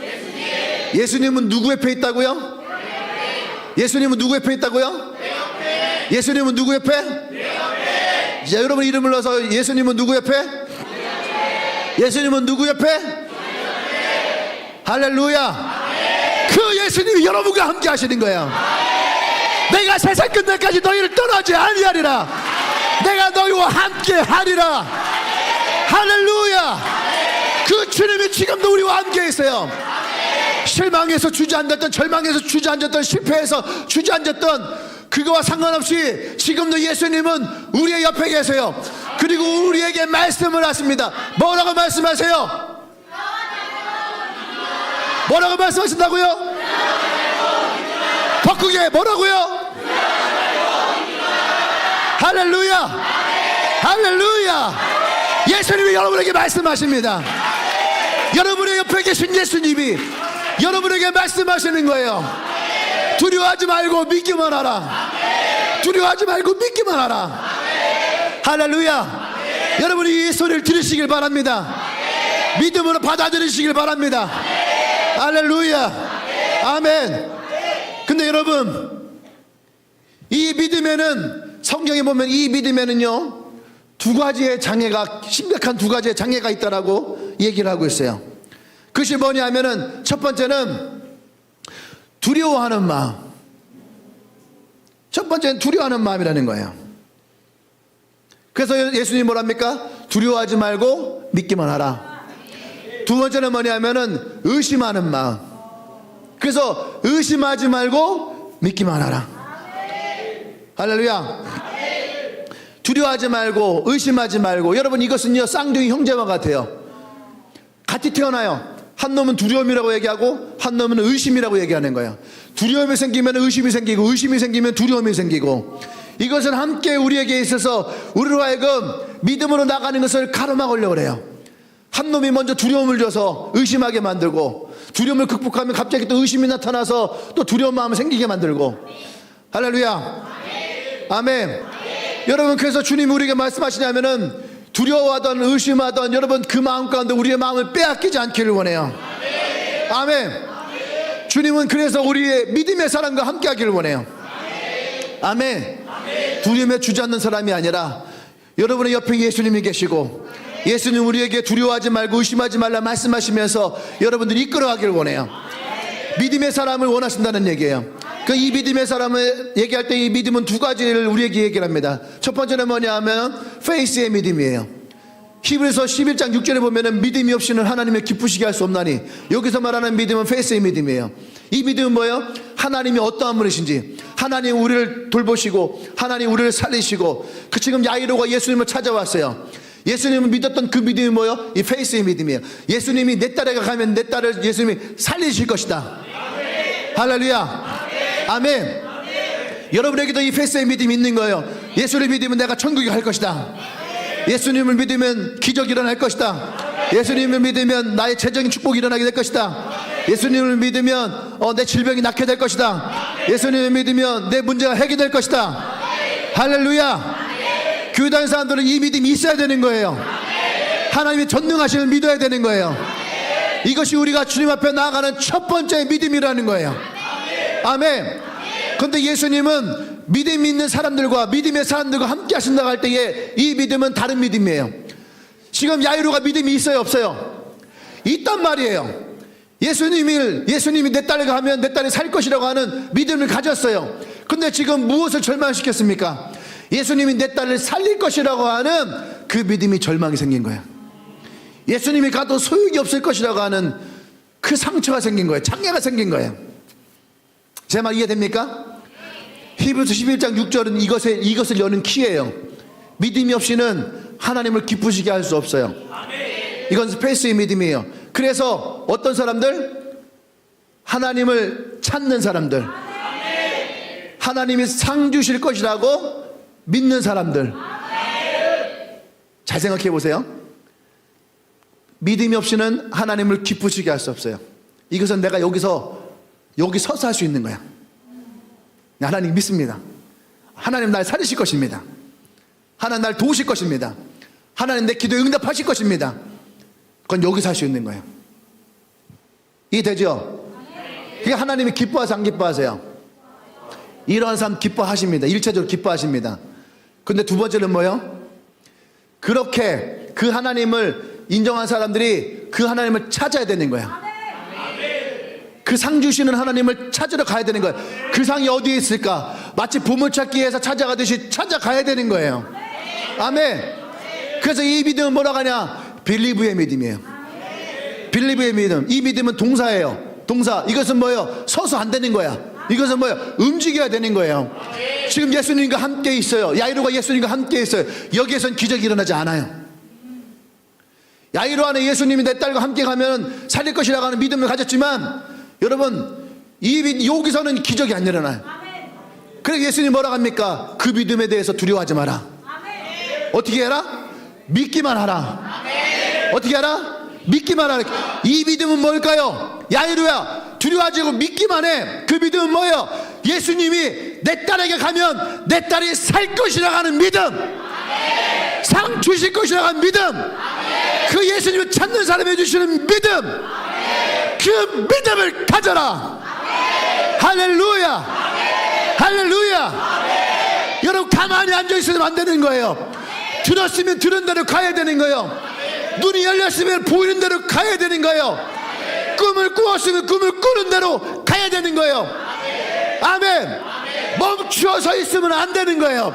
예수님은 누구 옆에 있다고요? 예수님은 누구 옆에 있다고요? 예수님은 누구 옆에? 자, 여러분 이름을 넣어서 예수님은 누구 옆에? 예수님은 누구 옆에? 할렐루야. 그 예수님이 여러분과 함께 하시는 거예요. 내가 세상 끝날까지 너희를 떠나지 아니하리라. 내가 너희와 함께 하리라. 할렐루야. 그 주님이 지금도 우리와 함께 있어요. 실망해서 주저앉았던, 절망해서 주저앉았던, 실패해서 주저앉았던 그거와 상관없이 지금도 예수님은 우리의 옆에 계세요. 그리고 우리에게 말씀을 하십니다. 뭐라고 말씀하세요? 뭐라고 말씀하신다고요? 더 크게 뭐라고요? 할렐루야. 할렐루야. 예수님이 여러분에게 말씀하십니다. 여러분의 옆에 계신 예수님이 여러분에게 말씀하시는 거예요. 두려워하지 말고 믿기만 하라. 두려워하지 말고 믿기만 하라. 할렐루야. 여러분이 이 소리를 들으시길 바랍니다. 믿음으로 받아들이시길 바랍니다. 할렐루야. 아멘. 근데 여러분 이 믿음에는, 성경에 보면 이 믿음에는요 두 가지의 장애가, 심각한 두 가지의 장애가 있다라고 얘기를 하고 있어요. 그것이 뭐냐면은 첫 번째는 두려워하는 마음. 첫 번째는 두려워하는 마음이라는 거예요. 그래서 예수님이 뭐랍니까? 두려워하지 말고 믿기만 하라. 두 번째는 뭐냐면은 의심하는 마음. 그래서 의심하지 말고 믿기만 하라. 할렐루야. 두려워하지 말고 의심하지 말고. 여러분 이것은요 쌍둥이 형제와 같아요. 같이 태어나요. 한 놈은 두려움이라고 얘기하고 한 놈은 의심이라고 얘기하는 거예요. 두려움이 생기면 의심이 생기고, 의심이 생기면 두려움이 생기고, 이것은 함께 우리에게 있어서 우리로 하여금 믿음으로 나가는 것을 가로막으려고 그래요. 한 놈이 먼저 두려움을 줘서 의심하게 만들고, 두려움을 극복하면 갑자기 또 의심이 나타나서 또 두려운 마음을 생기게 만들고. 할렐루야. 아멘. 여러분 그래서 주님이 우리에게 말씀하시냐면은 두려워하던 의심하던 여러분 그 마음 가운데 우리의 마음을 빼앗기지 않기를 원해요. 아멘. 주님은 그래서 우리의 믿음의 사람과 함께 하기를 원해요. 아멘. 두려움에 주저앉는 사람이 아니라 여러분의 옆에 예수님이 계시고, 예수님 우리에게 두려워하지 말고 의심하지 말라 말씀하시면서 여러분들이 이끌어가기를 원해요. 믿음의 사람을 원하신다는 얘기예요. 그 이 믿음의 사람을 얘기할 때 이 믿음은 두 가지를 우리에게 얘기를 합니다. 첫 번째는 뭐냐 하면 페이스의 믿음이에요. 히브리서 11장 6절에 보면은 믿음이 없이는 하나님을 기쁘시게 할 수 없나니, 여기서 말하는 믿음은 페이스의 믿음이에요. 이 믿음은 뭐예요? 하나님이 어떠한 분이신지, 하나님 우리를 돌보시고 하나님 우리를 살리시고, 그 지금 야이로가 예수님을 찾아왔어요. 예수님을 믿었던 그 믿음이 뭐예요? 이 페이스의 믿음이에요. 예수님이 내 딸에게 가면 내 딸을 예수님이 살리실 것이다. 할렐루야. 아멘. 여러분에게도 이 페이스의 믿음이 있는 거예요. 예수를 믿으면 내가 천국에 갈 것이다. 예수님을 믿으면 기적이 일어날 것이다. 예수님을 믿으면 나의 재정인 축복이 일어나게 될 것이다. 예수님을 믿으면 내 질병이 낫게 될 것이다. 예수님을 믿으면 내 문제가 해결될 것이다. 할렐루야. 교회 다니는 사람들은 이 믿음이 있어야 되는 거예요. 하나님의 전능하심을 믿어야 되는 거예요. 이것이 우리가 주님 앞에 나아가는 첫 번째 믿음이라는 거예요. 아멘. 그런데 예수님은 믿음 있는 사람들과 믿음의 사람들과 함께 하신다고 할 때에 이 믿음은 다른 믿음이에요. 지금 야이로가 믿음이 있어요, 없어요? 있단 말이에요. 예수님이 내 딸을 가면 내 딸이 살 것이라고 하는 믿음을 가졌어요. 근데 지금 무엇을 절망시켰습니까? 예수님이 내 딸을 살릴 것이라고 하는 그 믿음이 절망이 생긴 거예요. 예수님이 가도 소용이 없을 것이라고 하는 그 상처가 생긴 거예요. 장애가 생긴 거예요. 제 말 이해됩니까? 히브리서 11장 6절은 이것을 여는 키예요. 믿음이 없이는 하나님을 기쁘시게 할 수 없어요. 이건 페이스의 믿음이에요. 그래서 어떤 사람들? 하나님을 찾는 사람들, 하나님이 상 주실 것이라고 믿는 사람들. 잘 생각해 보세요. 믿음이 없이는 하나님을 기쁘시게 할 수 없어요. 이것은 내가 여기 서서 할 수 있는 거야. 하나님 믿습니다. 하나님 날 살리실 것입니다. 하나님 날 도우실 것입니다. 하나님 내 기도에 응답하실 것입니다. 그건 여기서 할 수 있는 거예요. 이해되죠? 그게 하나님이 기뻐하세요, 안 기뻐하세요? 이러한 사람 기뻐하십니다. 일차적으로 기뻐하십니다. 근데 두 번째는 뭐예요? 그렇게 그 하나님을 인정한 사람들이 그 하나님을 찾아야 되는 거야. 그 상 주시는 하나님을 찾으러 가야 되는 거예요. 그 상이 어디에 있을까? 마치 보물찾기에서 찾아가듯이 찾아가야 되는 거예요. 아멘. 그래서 이 믿음은 뭐라고 하냐? 빌리브의 믿음이에요. 빌리브의 믿음. 이 믿음은 동사예요. 동사. 이것은 뭐예요? 서서 안 되는 거야. 이것은 뭐예요? 움직여야 되는 거예요. 지금 예수님과 함께 있어요. 야이로가 예수님과 함께 있어요. 여기에선 기적이 일어나지 않아요. 야이로 안에 예수님이 내 딸과 함께 가면 살릴 것이라고 하는 믿음을 가졌지만, 여러분, 여기서는 기적이 안 일어나요. 그래서 예수님이 뭐라고 합니까? 그 믿음에 대해서 두려워하지 마라. 어떻게 해라? 믿기만 하라. 어떻게 하라? 믿기만 하라. 이 믿음은 뭘까요? 야이로야, 두려워하지 말고 믿기만 해. 그 믿음은 뭐예요? 예수님이 내 딸에게 가면 내 딸이 살 것이라고 하는 믿음, 상 주실 것이라고 하는 믿음, 그 예수님을 찾는 사람이 해주시는 믿음, 그 믿음을 가져라. 할렐루야. 할렐루야. 여러분, 가만히 앉아있으면 안 되는 거예요. 들었으면 들은 대로 가야 되는 거예요. 눈이 열렸으면 보이는 대로 가야 되는 거예요. 꿈을 꾸었으면 꿈을 꾸는 대로 가야 되는 거예요. 아멘. 멈추어서 있으면 안 되는 거예요.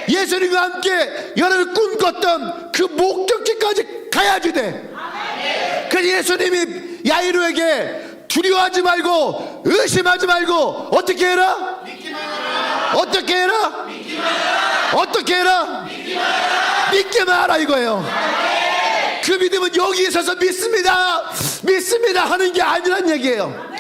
예수님과 함께 여러분이 꿈꿨던 그 목적지까지 가야지 돼. 그래서 예수님이 야이로에게 두려워하지 말고 의심하지 말고 어떻게 해라? 어떻게 해라? 어떻게 해라? 믿기만 하라 이거예요. 그 믿음은 여기 있어서 믿습니다, 믿습니다 하는 게 아니란 얘기예요.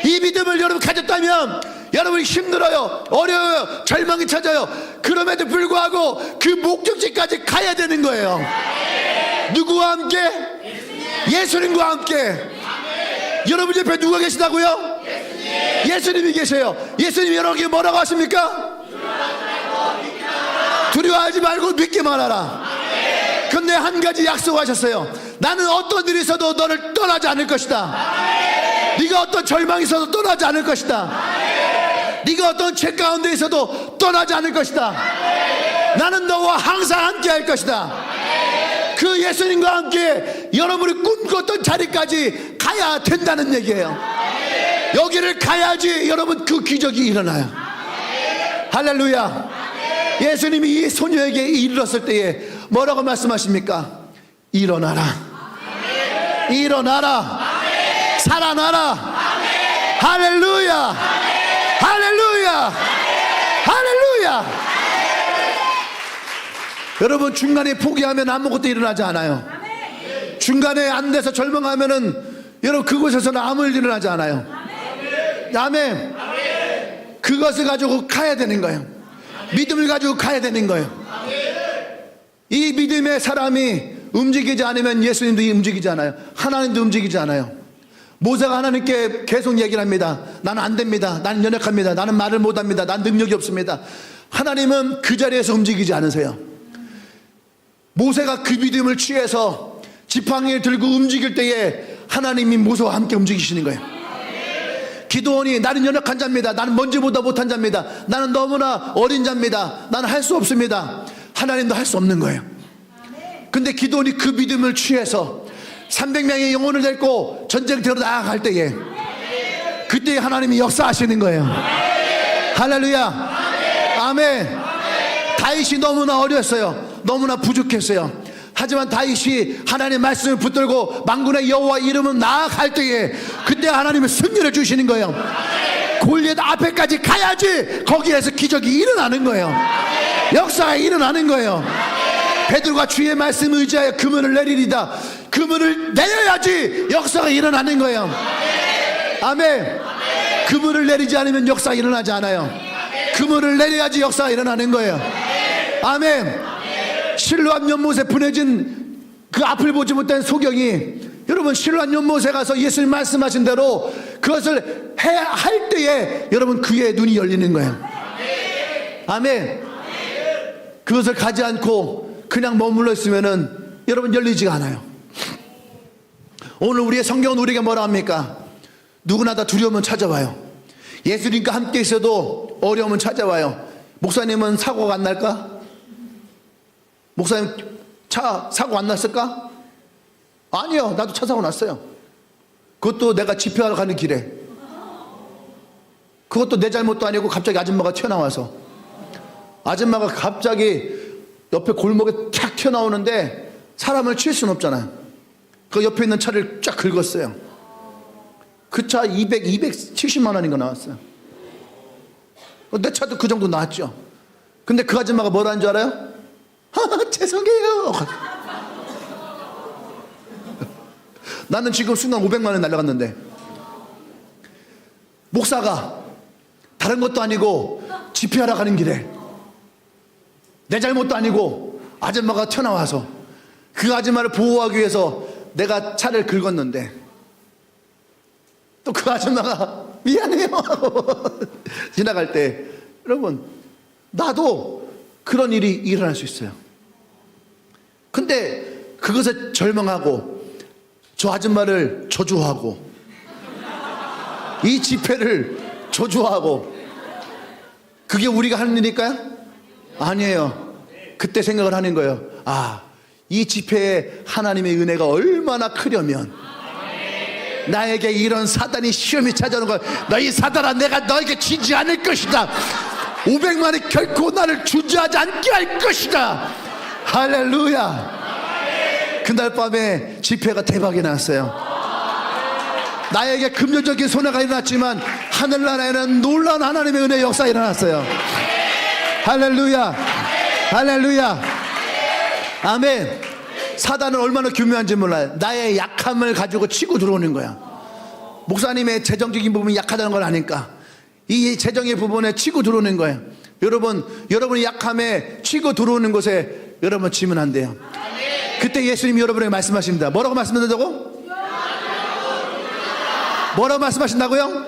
이 믿음을 여러분 가졌다면 여러분이 힘들어요, 어려워요, 절망이 찾아요. 그럼에도 불구하고 그 목적지까지 가야 되는 거예요. 누구와 함께? 예수님과 함께. 여러분 옆에 누가 계시다고요? 예수님이 계세요. 예수님이 여러분에게 뭐라고 하십니까? 두려워하지 말고 믿기만 하라. 근데 한 가지 약속하셨어요. 나는 어떤 일이 있어도 너를 떠나지 않을 것이다. 네가 어떤 절망이 있어도 떠나지 않을 것이다. 네가 어떤 죄 가운데 있어도 떠나지 않을 것이다. 나는 너와 항상 함께 할 것이다. 그 예수님과 함께 여러분이 꿈꿨던 자리까지 가야 된다는 얘기예요. 여기를 가야지 여러분 그 기적이 일어나요. 할렐루야. 예수님이 이 소녀에게 이르렀을 때에 뭐라고 말씀하십니까? 일어나라, 일어나라, 살아나라. 할렐루야. 할렐루야. 할렐루야. 여러분, 중간에 포기하면 아무것도 일어나지 않아요. 중간에 안 돼서 절망하면은 여러분 그곳에서는 아무 일 일어나지 않아요. 아멘. 그것을 가지고 가야 되는 거예요. 믿음을 가지고 가야 되는 거예요. 이 믿음의 사람이 움직이지 않으면 예수님도 움직이지 않아요. 하나님도 움직이지 않아요. 모세가 하나님께 계속 얘기를 합니다. 나는 안 됩니다. 나는 연약합니다. 나는 말을 못합니다. 난 능력이 없습니다. 하나님은 그 자리에서 움직이지 않으세요. 모세가 그 믿음을 취해서 지팡이를 들고 움직일 때에 하나님이 모세와 함께 움직이시는 거예요. 기드온이 나는 연약한 자입니다. 나는 먼지보다 못한 자입니다. 나는 너무나 어린 자입니다. 나는 할 수 없습니다. 하나님도 할 수 없는 거예요. 근데 기드온이 그 믿음을 취해서 300명의 영혼을 데리고 전쟁터로 나아갈 때에 그때 하나님이 역사하시는 거예요. 할렐루야. 아멘. 다윗이 너무나 어렸어요. 너무나 부족했어요. 하지만 다윗이 하나님의 말씀을 붙들고 만군의 여호와 이름은 나아갈 때에 그때 하나님은 승리를 주시는 거예요. 골리앗 앞에까지 가야지 거기에서 기적이 일어나는 거예요. 역사가 일어나는 거예요. 베드로가 주의 말씀을 의지하여 그물을 내리리다. 그물을 내려야지 역사가 일어나는 거예요. 아멘. 그물을 내리지 않으면 역사가 일어나지 않아요. 그물을 내려야지 역사가 일어나는 거예요. 아멘. 실로암 연못에 분해진 그 앞을 보지 못한 소경이, 여러분 실로암 연못에 가서 예수님 말씀하신 대로 그것을 할 때에 여러분 그의 눈이 열리는 거예요. 아멘. 그것을 가지 않고 그냥 머물러 있으면은 여러분 열리지가 않아요. 오늘 우리의 성경은 우리에게 뭐라 합니까? 누구나 다 두려움은 찾아와요. 예수님과 함께 있어도 어려움은 찾아와요. 목사님은 사고가 안 날까? 목사님 차 사고 안 났을까? 아니요, 나도 차 사고 났어요. 그것도 내가 집회하러 가는 길에. 그것도 내 잘못도 아니고 갑자기 아줌마가 튀어나와서, 아줌마가 갑자기 옆에 골목에 탁 튀어나오는데 사람을 칠 수는 없잖아요. 그 옆에 있는 차를 쫙 긁었어요. 그 차 270만 원인가 나왔어요. 내 차도 그 정도 나왔죠. 근데 그 아줌마가 뭐라는 줄 알아요? 죄송해요. 나는 지금 순간 500만 원 날라갔는데, 목사가 다른 것도 아니고 집회하러 가는 길에 내 잘못도 아니고 아줌마가 튀어나와서 그 아줌마를 보호하기 위해서 내가 차를 긁었는데 또 그 아줌마가 미안해요 지나갈 때, 여러분 나도 그런 일이 일어날 수 있어요. 근데 그것에 절망하고 저 아줌마를 저주하고 이 집회를 저주하고 그게 우리가 하는 일일까요? 아니에요. 그때 생각을 하는 거예요. 아, 이 집회에 하나님의 은혜가 얼마나 크려면 나에게 이런 사단이 시험이 찾아오는 걸, 너희 사단아 내가 너에게 지지 않을 것이다. 500만이 결코 나를 주저하지 않게 할 것이다. 할렐루야. 그날 밤에 집회가 대박이 났어요. 나에게 금전적인 손해가 일어났지만 하늘나라에는 놀라운 하나님의 은혜의 역사가 일어났어요. 할렐루야. 할렐루야. 아멘. 사단은 얼마나 교묘한지 몰라요. 나의 약함을 가지고 치고 들어오는 거야. 목사님의 재정적인 부분이 약하다는 걸 아니까 이 재정의 부분에 치고 들어오는 거예요. 여러분의 약함에 치고 들어오는 곳에 여러분 지면 안 돼요. 그때 예수님이 여러분에게 말씀하십니다. 뭐라고 말씀하신다고? 뭐라고 말씀하신다고요?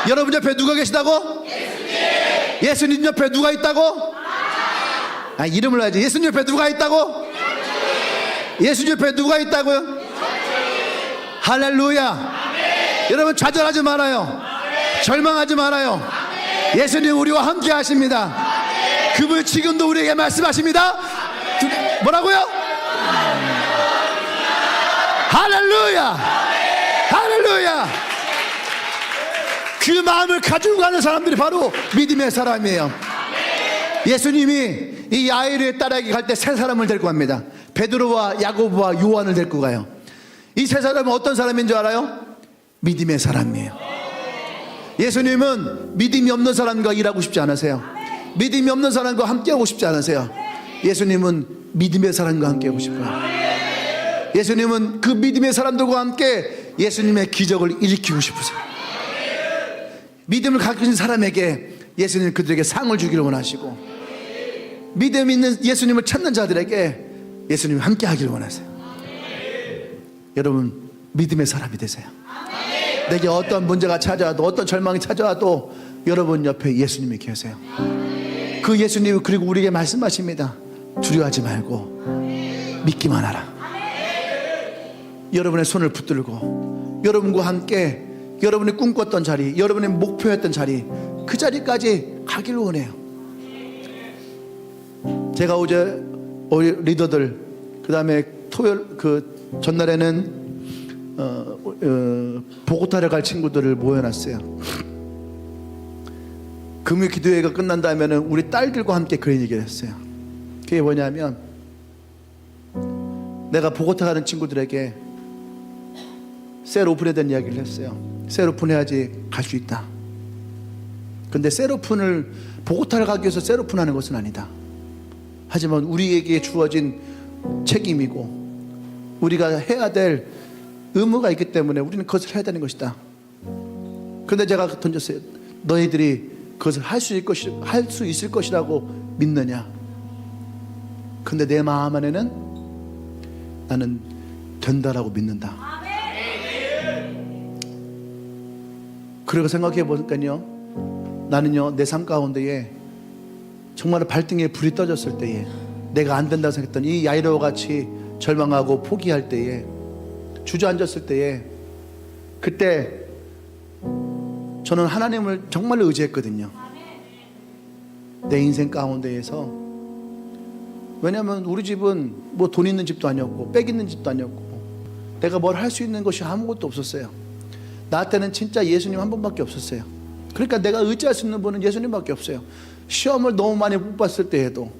여러분 옆에 누가 계시다고? 예수님 옆에 누가 있다고? 아, 이름을 알지. 예수님 옆에 누가 있다고? 예수님 옆에 누가 있다고요? 할렐루야. 여러분 좌절하지 말아요. 절망하지 말아요. 예수님 우리와 함께 하십니다. 그분 지금도 우리에게 말씀하십니다. 뭐라고요? 할렐루야. 할렐루야. 그 마음을 가지고 가는 사람들이 바로 믿음의 사람이에요. 예수님이 이 야이로의 딸에게 갈 때 세 사람을 데리고 갑니다. 베드로와 야고보와 요한을 데리고 가요. 이 세 사람은 어떤 사람인 줄 알아요? 믿음의 사람이에요. 예수님은 믿음이 없는 사람과 일하고 싶지 않으세요. 믿음이 없는 사람과 함께하고 싶지 않으세요. 예수님은 믿음의 사람과 함께하고 싶어요. 예수님은 그 믿음의 사람들과 함께 예수님의 기적을 일으키고 싶으세요. 믿음을 갖고 있는 사람에게 예수님 그들에게 상을 주기를 원하시고, 믿음 있는 예수님을 찾는 자들에게 예수님이 함께 하기를 원하세요. 여러분, 믿음의 사람이 되세요. 내게 어떤 문제가 찾아와도, 어떤 절망이 찾아와도 여러분 옆에 예수님이 계세요. 그 예수님이 그리고 우리에게 말씀하십니다. 두려워하지 말고 믿기만 하라. 여러분의 손을 붙들고 여러분과 함께 여러분이 꿈꿨던 자리, 여러분의 목표였던 자리, 그 자리까지 가기를 원해요. 제가 어제 리더들, 그 다음에 토요일 그 전날에는 보고타를 갈 친구들을 모여놨어요. 금요 기도회가 끝난 다음에는 우리 딸들과 함께 그런 얘기를 했어요. 그게 뭐냐면, 내가 보고타 가는 친구들에게 셀 오픈에 대한 이야기를 했어요. 셀 오픈해야지 갈 수 있다. 근데 셀 오픈을, 보고타를 가기 위해서 셀 오픈하는 것은 아니다. 하지만 우리에게 주어진 책임이고 우리가 해야 될 의무가 있기 때문에 우리는 그것을 해야 되는 것이다. 그런데 제가 던졌어요. 너희들이 그것을 할 수 있을 것이라고 믿느냐? 근데 내 마음 안에는 나는 된다라고 믿는다. 그리고 생각해 보니까요, 나는요 내 삶 가운데에 정말 발등에 불이 떠졌을 때에, 내가 안 된다고 생각했던 이 야이로와 같이 절망하고 포기할 때에, 주저앉았을 때에, 그때 저는 하나님을 정말 의지했거든요. 내 인생 가운데에서. 왜냐하면 우리 집은 뭐 돈 있는 집도 아니었고 빽 있는 집도 아니었고 내가 뭘 할 수 있는 것이 아무것도 없었어요. 나한테는 진짜 예수님 한 분밖에 없었어요. 그러니까 내가 의지할 수 있는 분은 예수님밖에 없어요. 시험을 너무 많이 못 봤을 때에도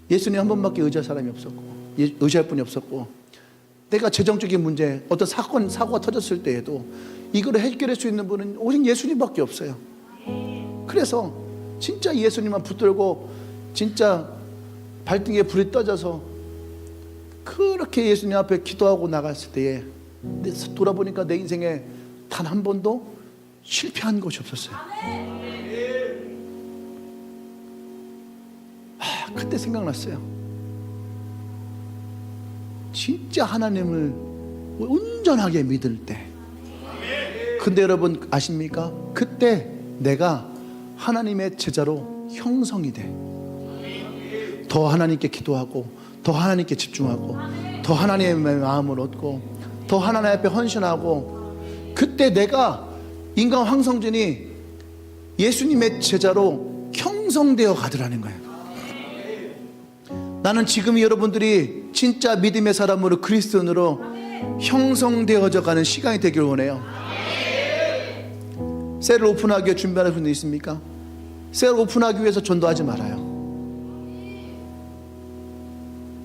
예수님 한 분밖에 의지할 사람이 없었고, 의지할 분이 없었고, 내가 재정적인 문제, 어떤 사고가 터졌을 때에도 이거를 해결할 수 있는 분은 오직 예수님밖에 없어요. 그래서 진짜 예수님만 붙들고 진짜 발등에 불이 떠져서 그렇게 예수님 앞에 기도하고 나갔을 때에 돌아보니까 내 인생에 단 한 번도 실패한 것이 없었어요. 그때 생각났어요. 진짜 하나님을 온전하게 믿을 때. 근데 여러분 아십니까? 그때 내가 하나님의 제자로 형성이 돼. 더 하나님께 기도하고, 더 하나님께 집중하고, 더 하나님의 마음을 얻고, 더 하나님 앞에 헌신하고, 그때 내가 인간 황성진이 예수님의 제자로 형성되어 가더라는 거예요. 나는 지금 여러분들이 진짜 믿음의 사람으로, 그리스도인으로 형성되어져 가는 시간이 되길 원해요. 셀을 오픈하기 위해 준비하는 분들 있습니까? 셀을 오픈하기 위해서 전도하지 말아요.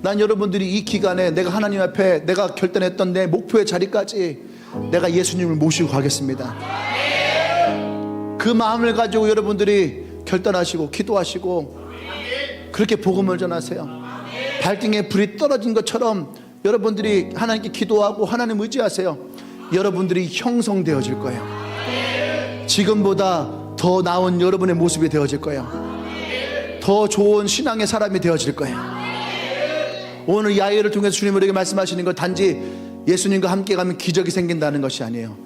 난 여러분들이 이 기간에 내가 하나님 앞에 내가 결단했던 내 목표의 자리까지 내가 예수님을 모시고 가겠습니다. 그 마음을 가지고 여러분들이 결단하시고 기도하시고 그렇게 복음을 전하세요. 발등에 불이 떨어진 것처럼 여러분들이 하나님께 기도하고 하나님 의지하세요. 여러분들이 형성되어질 거예요. 지금보다 더 나은 여러분의 모습이 되어질 거예요. 더 좋은 신앙의 사람이 되어질 거예요. 오늘 이 아이를 통해서 주님 우리에게 말씀하시는 것, 단지 예수님과 함께 가면 기적이 생긴다는 것이 아니에요.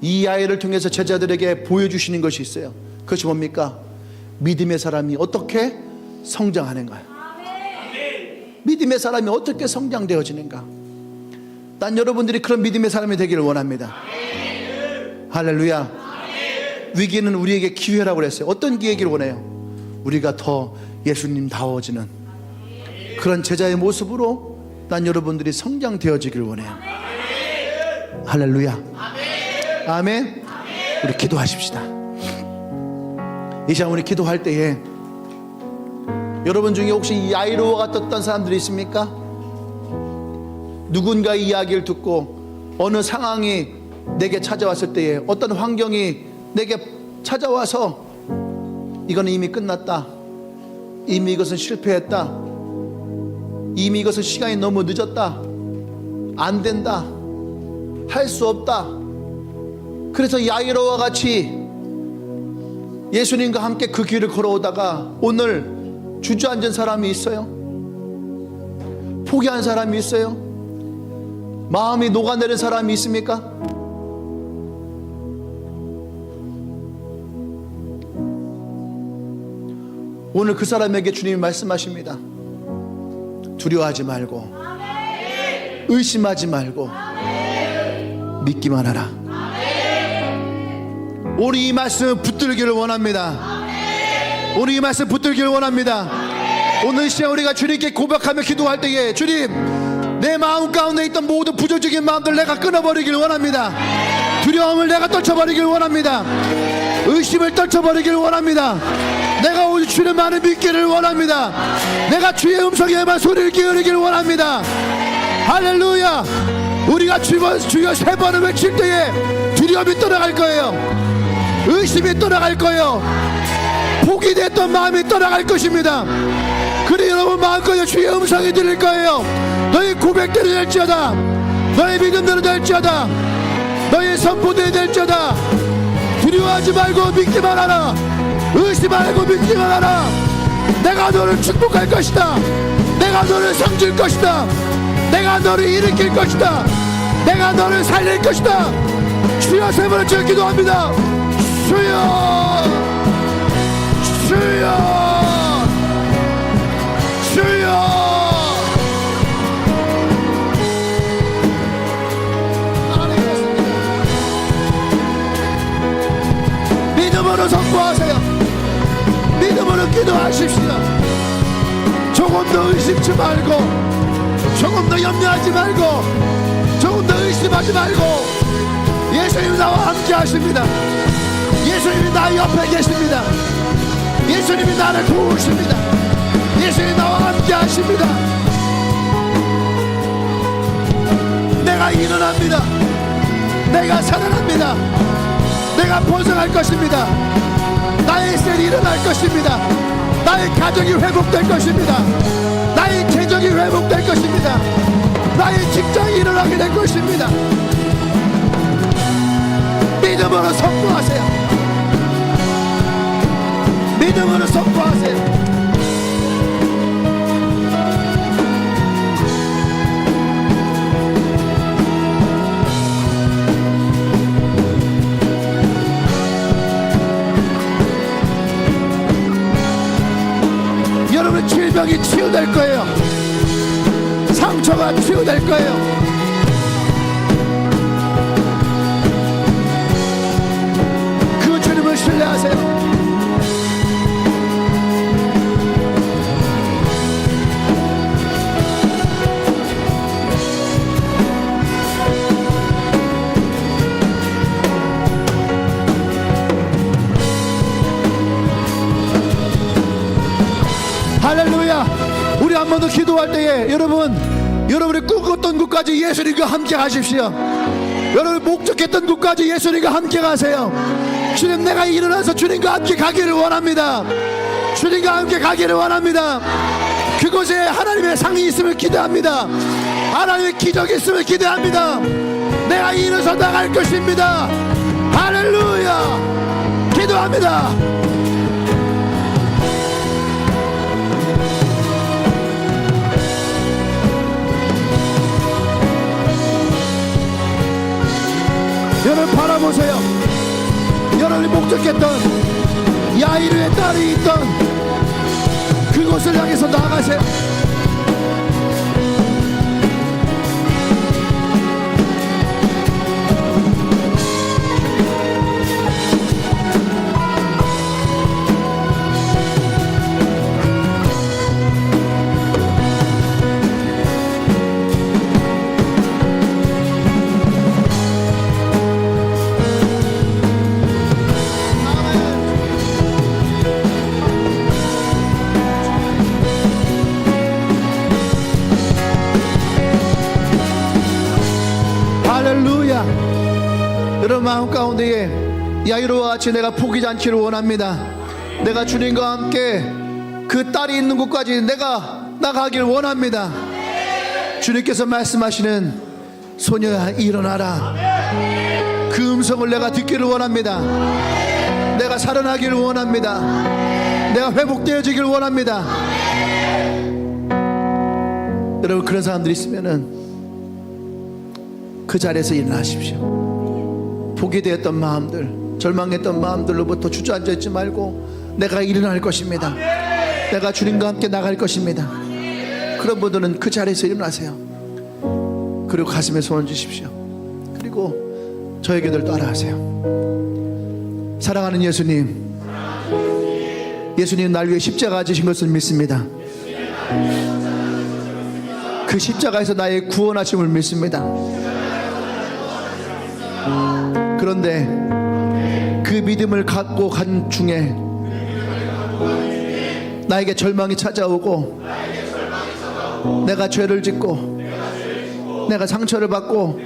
이 아이를 통해서 제자들에게 보여주시는 것이 있어요. 그것이 뭡니까? 믿음의 사람이 어떻게 성장하는가. 믿음의 사람이 어떻게 성장되어지는가. 난 여러분들이 그런 믿음의 사람이 되기를 원합니다. 할렐루야. 위기는 우리에게 기회라고 그랬어요. 어떤 기회기를 원해요? 우리가 더 예수님다워지는 그런 제자의 모습으로 난 여러분들이 성장되어지길 원해요. 할렐루야. 아멘. 우리 기도하십시다. 이 시간 우리 기도할 때에 여러분 중에 혹시 이 야이로와 같았던 사람들이 있습니까? 누군가의 이야기를 듣고 어느 상황이 내게 찾아왔을 때에, 어떤 환경이 내게 찾아와서 이거는 이미 끝났다, 이미 이것은 실패했다, 이미 이것은 시간이 너무 늦었다, 안 된다, 할 수 없다. 그래서 야이로와 같이 예수님과 함께 그 길을 걸어오다가 오늘 주저앉은 사람이 있어요? 포기한 사람이 있어요? 마음이 녹아내린 사람이 있습니까? 오늘 그 사람에게 주님이 말씀하십니다. 두려워하지 말고, 의심하지 말고, 믿기만 하라. 오늘 이 말씀 붙들기를 원합니다. 오늘 이 말씀 붙들기를 원합니다. 오늘 시간 우리가 주님께 고백하며 기도할 때에 주님, 내 마음 가운데 있던 모든 부정적인 마음들 내가 끊어버리길 원합니다. 두려움을 내가 떨쳐버리길 원합니다. 의심을 떨쳐버리길 원합니다. 내가 오늘 주의 말을 믿기를 원합니다. 내가 주의 음성에만 소리를 기울이길 원합니다. 할렐루야. 우리가 주여 세 번을 외칠 때에 두려움이 떠나갈 거예요. 의심이 떠나갈 거예요. 포기됐던 마음이 떠나갈 것입니다. 그래 여러분 마음껏 주의 음성이 들릴 거예요. 너의 고백대로 될지어다, 너의 믿음대로 될지어다, 너의 선포대로 될지어다. 두려워하지 말고 믿기만 하라. 의심 말고 믿기만 하라. 내가 너를 축복할 것이다. 내가 너를 상줄 것이다. 내가 너를 일으킬 것이다. 내가 너를 살릴 것이다. 주여 세 번을 제가 기도합니다. 주여, 주여, 주여. 믿음으로 선포하세요. 믿음으로 기도하십시오. 조금 더 의심치 말고, 조금 더 염려하지 말고, 조금 더 의심하지 말고, 예수님이 나와 함께 하십니다. 예수님이 나 옆에 계십니다. 예수님이 나를 도우십니다. 예수님이 나와 함께 하십니다. 내가 일어납니다. 내가 살아납니다. 내가 번성할 것입니다. 나의 셀이 일어날 것입니다. 나의 가정이 회복될 것입니다. 나의 재정이 회복될 것입니다. 나의 직장이 일어나게 될 것입니다. 믿음으로 선포하세요. 믿음으로 선포하세요. 여러분 질병이 치유될 거예요. 상처가 치유될 거예요. 그 주님을 신뢰하세요. 할렐루야. 우리 한 번 더 기도할 때에 여러분이 꿈꿨던 곳까지 예수님과 함께 가십시오. 여러분이 목적했던 곳까지 예수님과 함께 가세요. 주님, 내가 일어나서 주님과 함께 가기를 원합니다. 주님과 함께 가기를 원합니다. 그곳에 하나님의 상이 있음을 기대합니다. 하나님의 기적이 있음을 기대합니다. 내가 일어서 나갈 것입니다. 할렐루야. 기도합니다. 여러분 바라보세요. 여러분이 목적했던 야이르의 딸이 있던 그곳을 향해서 나아가세요. 여러분 마음 가운데에 야이로와 같이 내가 포기하지 않기를 원합니다. 내가 주님과 함께 그 딸이 있는 곳까지 내가 나가길 원합니다. 주님께서 말씀하시는 소녀야 일어나라. 그 음성을 내가 듣기를 원합니다. 내가 살아나기를 원합니다. 내가 회복되어지길 원합니다. 여러분, 그런 사람들이 있으면은 그 자리에서 일어나십시오. 포기되었던 마음들, 절망했던 마음들로부터 주저앉아 있지 말고 내가 일어날 것입니다. 내가 주님과 함께 나갈 것입니다. 그런 분들은 그 자리에서 일어나세요. 그리고 가슴에 손을 주십시오. 그리고 저에게들 따라하세요. 사랑하는 예수님, 예수님 날 위해 십자가 지신 것을 믿습니다. 그 십자가에서 나의 구원하심을 믿습니다. 그런데 그 믿음을 갖고 간 중에 나에게 절망이 찾아오고 내가 죄를 짓고 내가 상처를 받고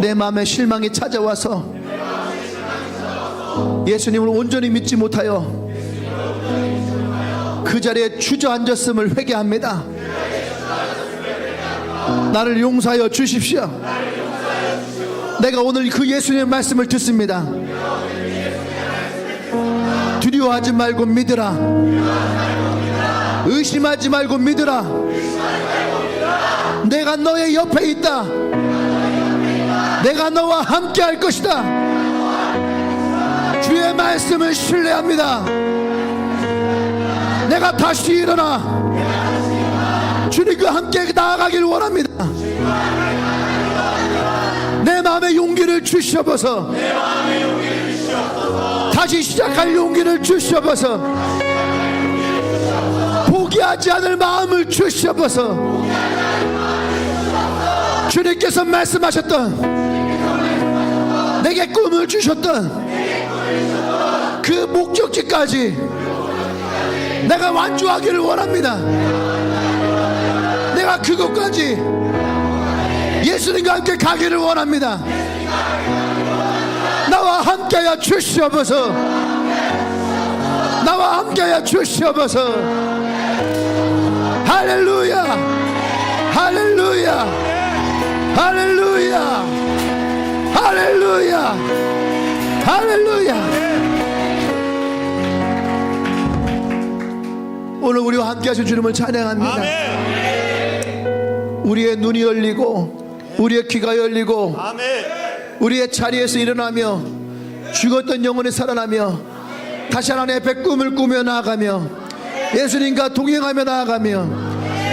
내 마음에 실망이 찾아와서 예수님을 온전히 믿지 못하여 그 자리에 주저앉았음을 회개합니다. 나를 용서하여 주십시오. 내가 오늘 그 예수님의 말씀을 듣습니다. 두려워하지 말고 믿으라. 의심하지 말고 믿으라. 내가 너의 옆에 있다. 내가 너와 함께 할 것이다. 주의 말씀을 신뢰합니다. 내가 다시 일어나 주님과 함께 나아가길 원합니다. 내 마음에 용기를 주시옵소서. 다시 시작할 용기를 주시옵소서. 포기하지 않을 마음을 주시옵소서. 주님께서 말씀하셨던, 내게 꿈을 주셨던 그 목적지까지 내가 완주하기를 원합니다. 내가 그곳까지 예수님과 함께 가기를 원합니다. 나와 함께하여 주시옵소서. 나와 함께하여 주시옵소서. 할렐루야, 할렐루야, 할렐루야, 할렐루야, 할렐루야. 오늘 우리와 함께 하신 주님을 찬양합니다. 아멘. 우리의 눈이 열리고 우리의 귀가 열리고 아멘. 우리의 자리에서 일어나며 죽었던 영혼이 살아나며 다시 하나님의 앞에 꿈을 꾸며 나아가며 예수님과 동행하며 나아가며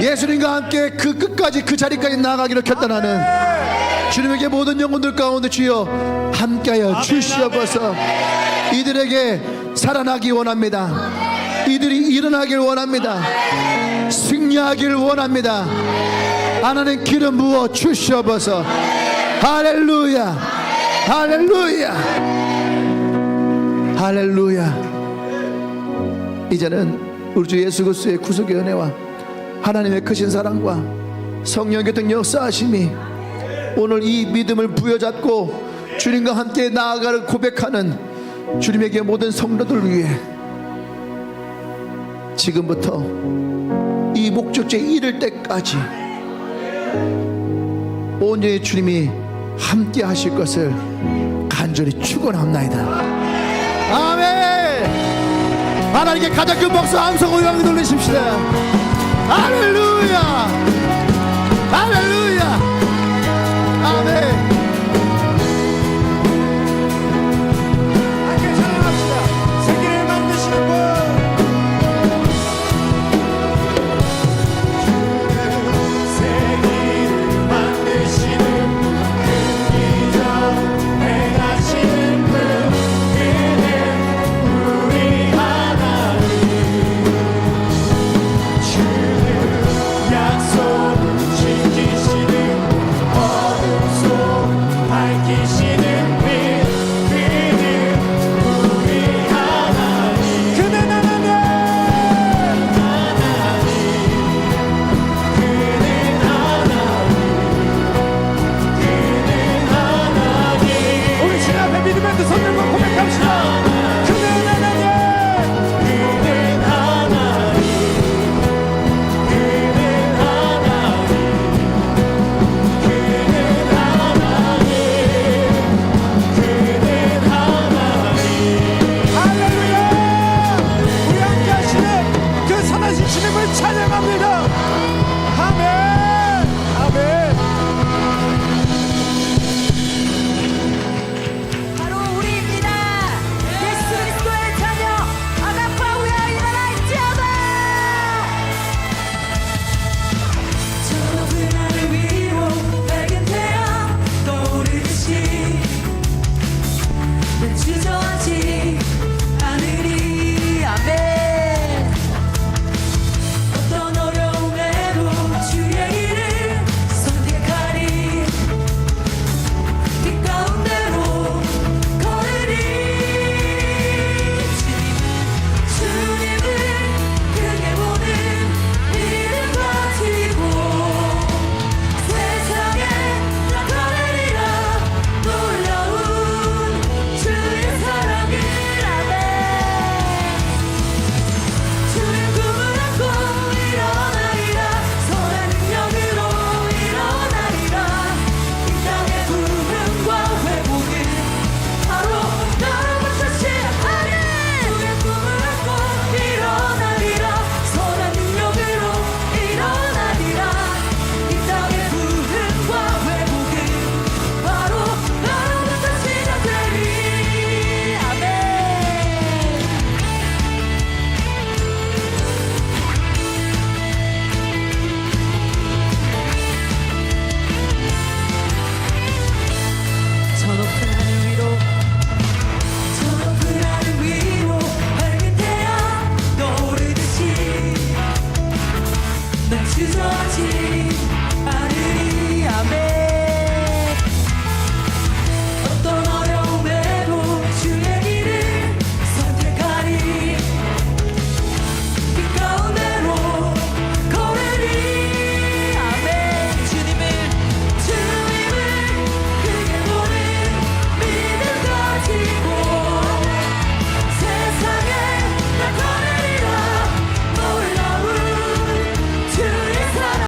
예수님과 함께 그 끝까지 그 자리까지 나아가기로 결단하는 주님에게 모든 영혼들 가운데 주여 함께하여 주시옵소서. 이들에게 살아나기 원합니다. 이들이 일어나길 원합니다. 승리하길 원합니다. 하나님 기름 부어 주시옵소서. 할렐루야, 할렐루야, 할렐루야. 이제는 우리 주 예수 그리스도의 구속의 은혜와 하나님의 크신 사랑과 성령의 교통 역사하심이 오늘 이 믿음을 부여잡고 주님과 함께 나아가를 고백하는 주님에게 모든 성도들 위해 지금부터 이 목적지에 이를 때까지 온전히 주님이 함께 하실 것을 간절히 축원합나이다. 아멘. 하나님께 가장 큰 박수 함성 영광 돌리십시다. 할렐루야, 할렐루야.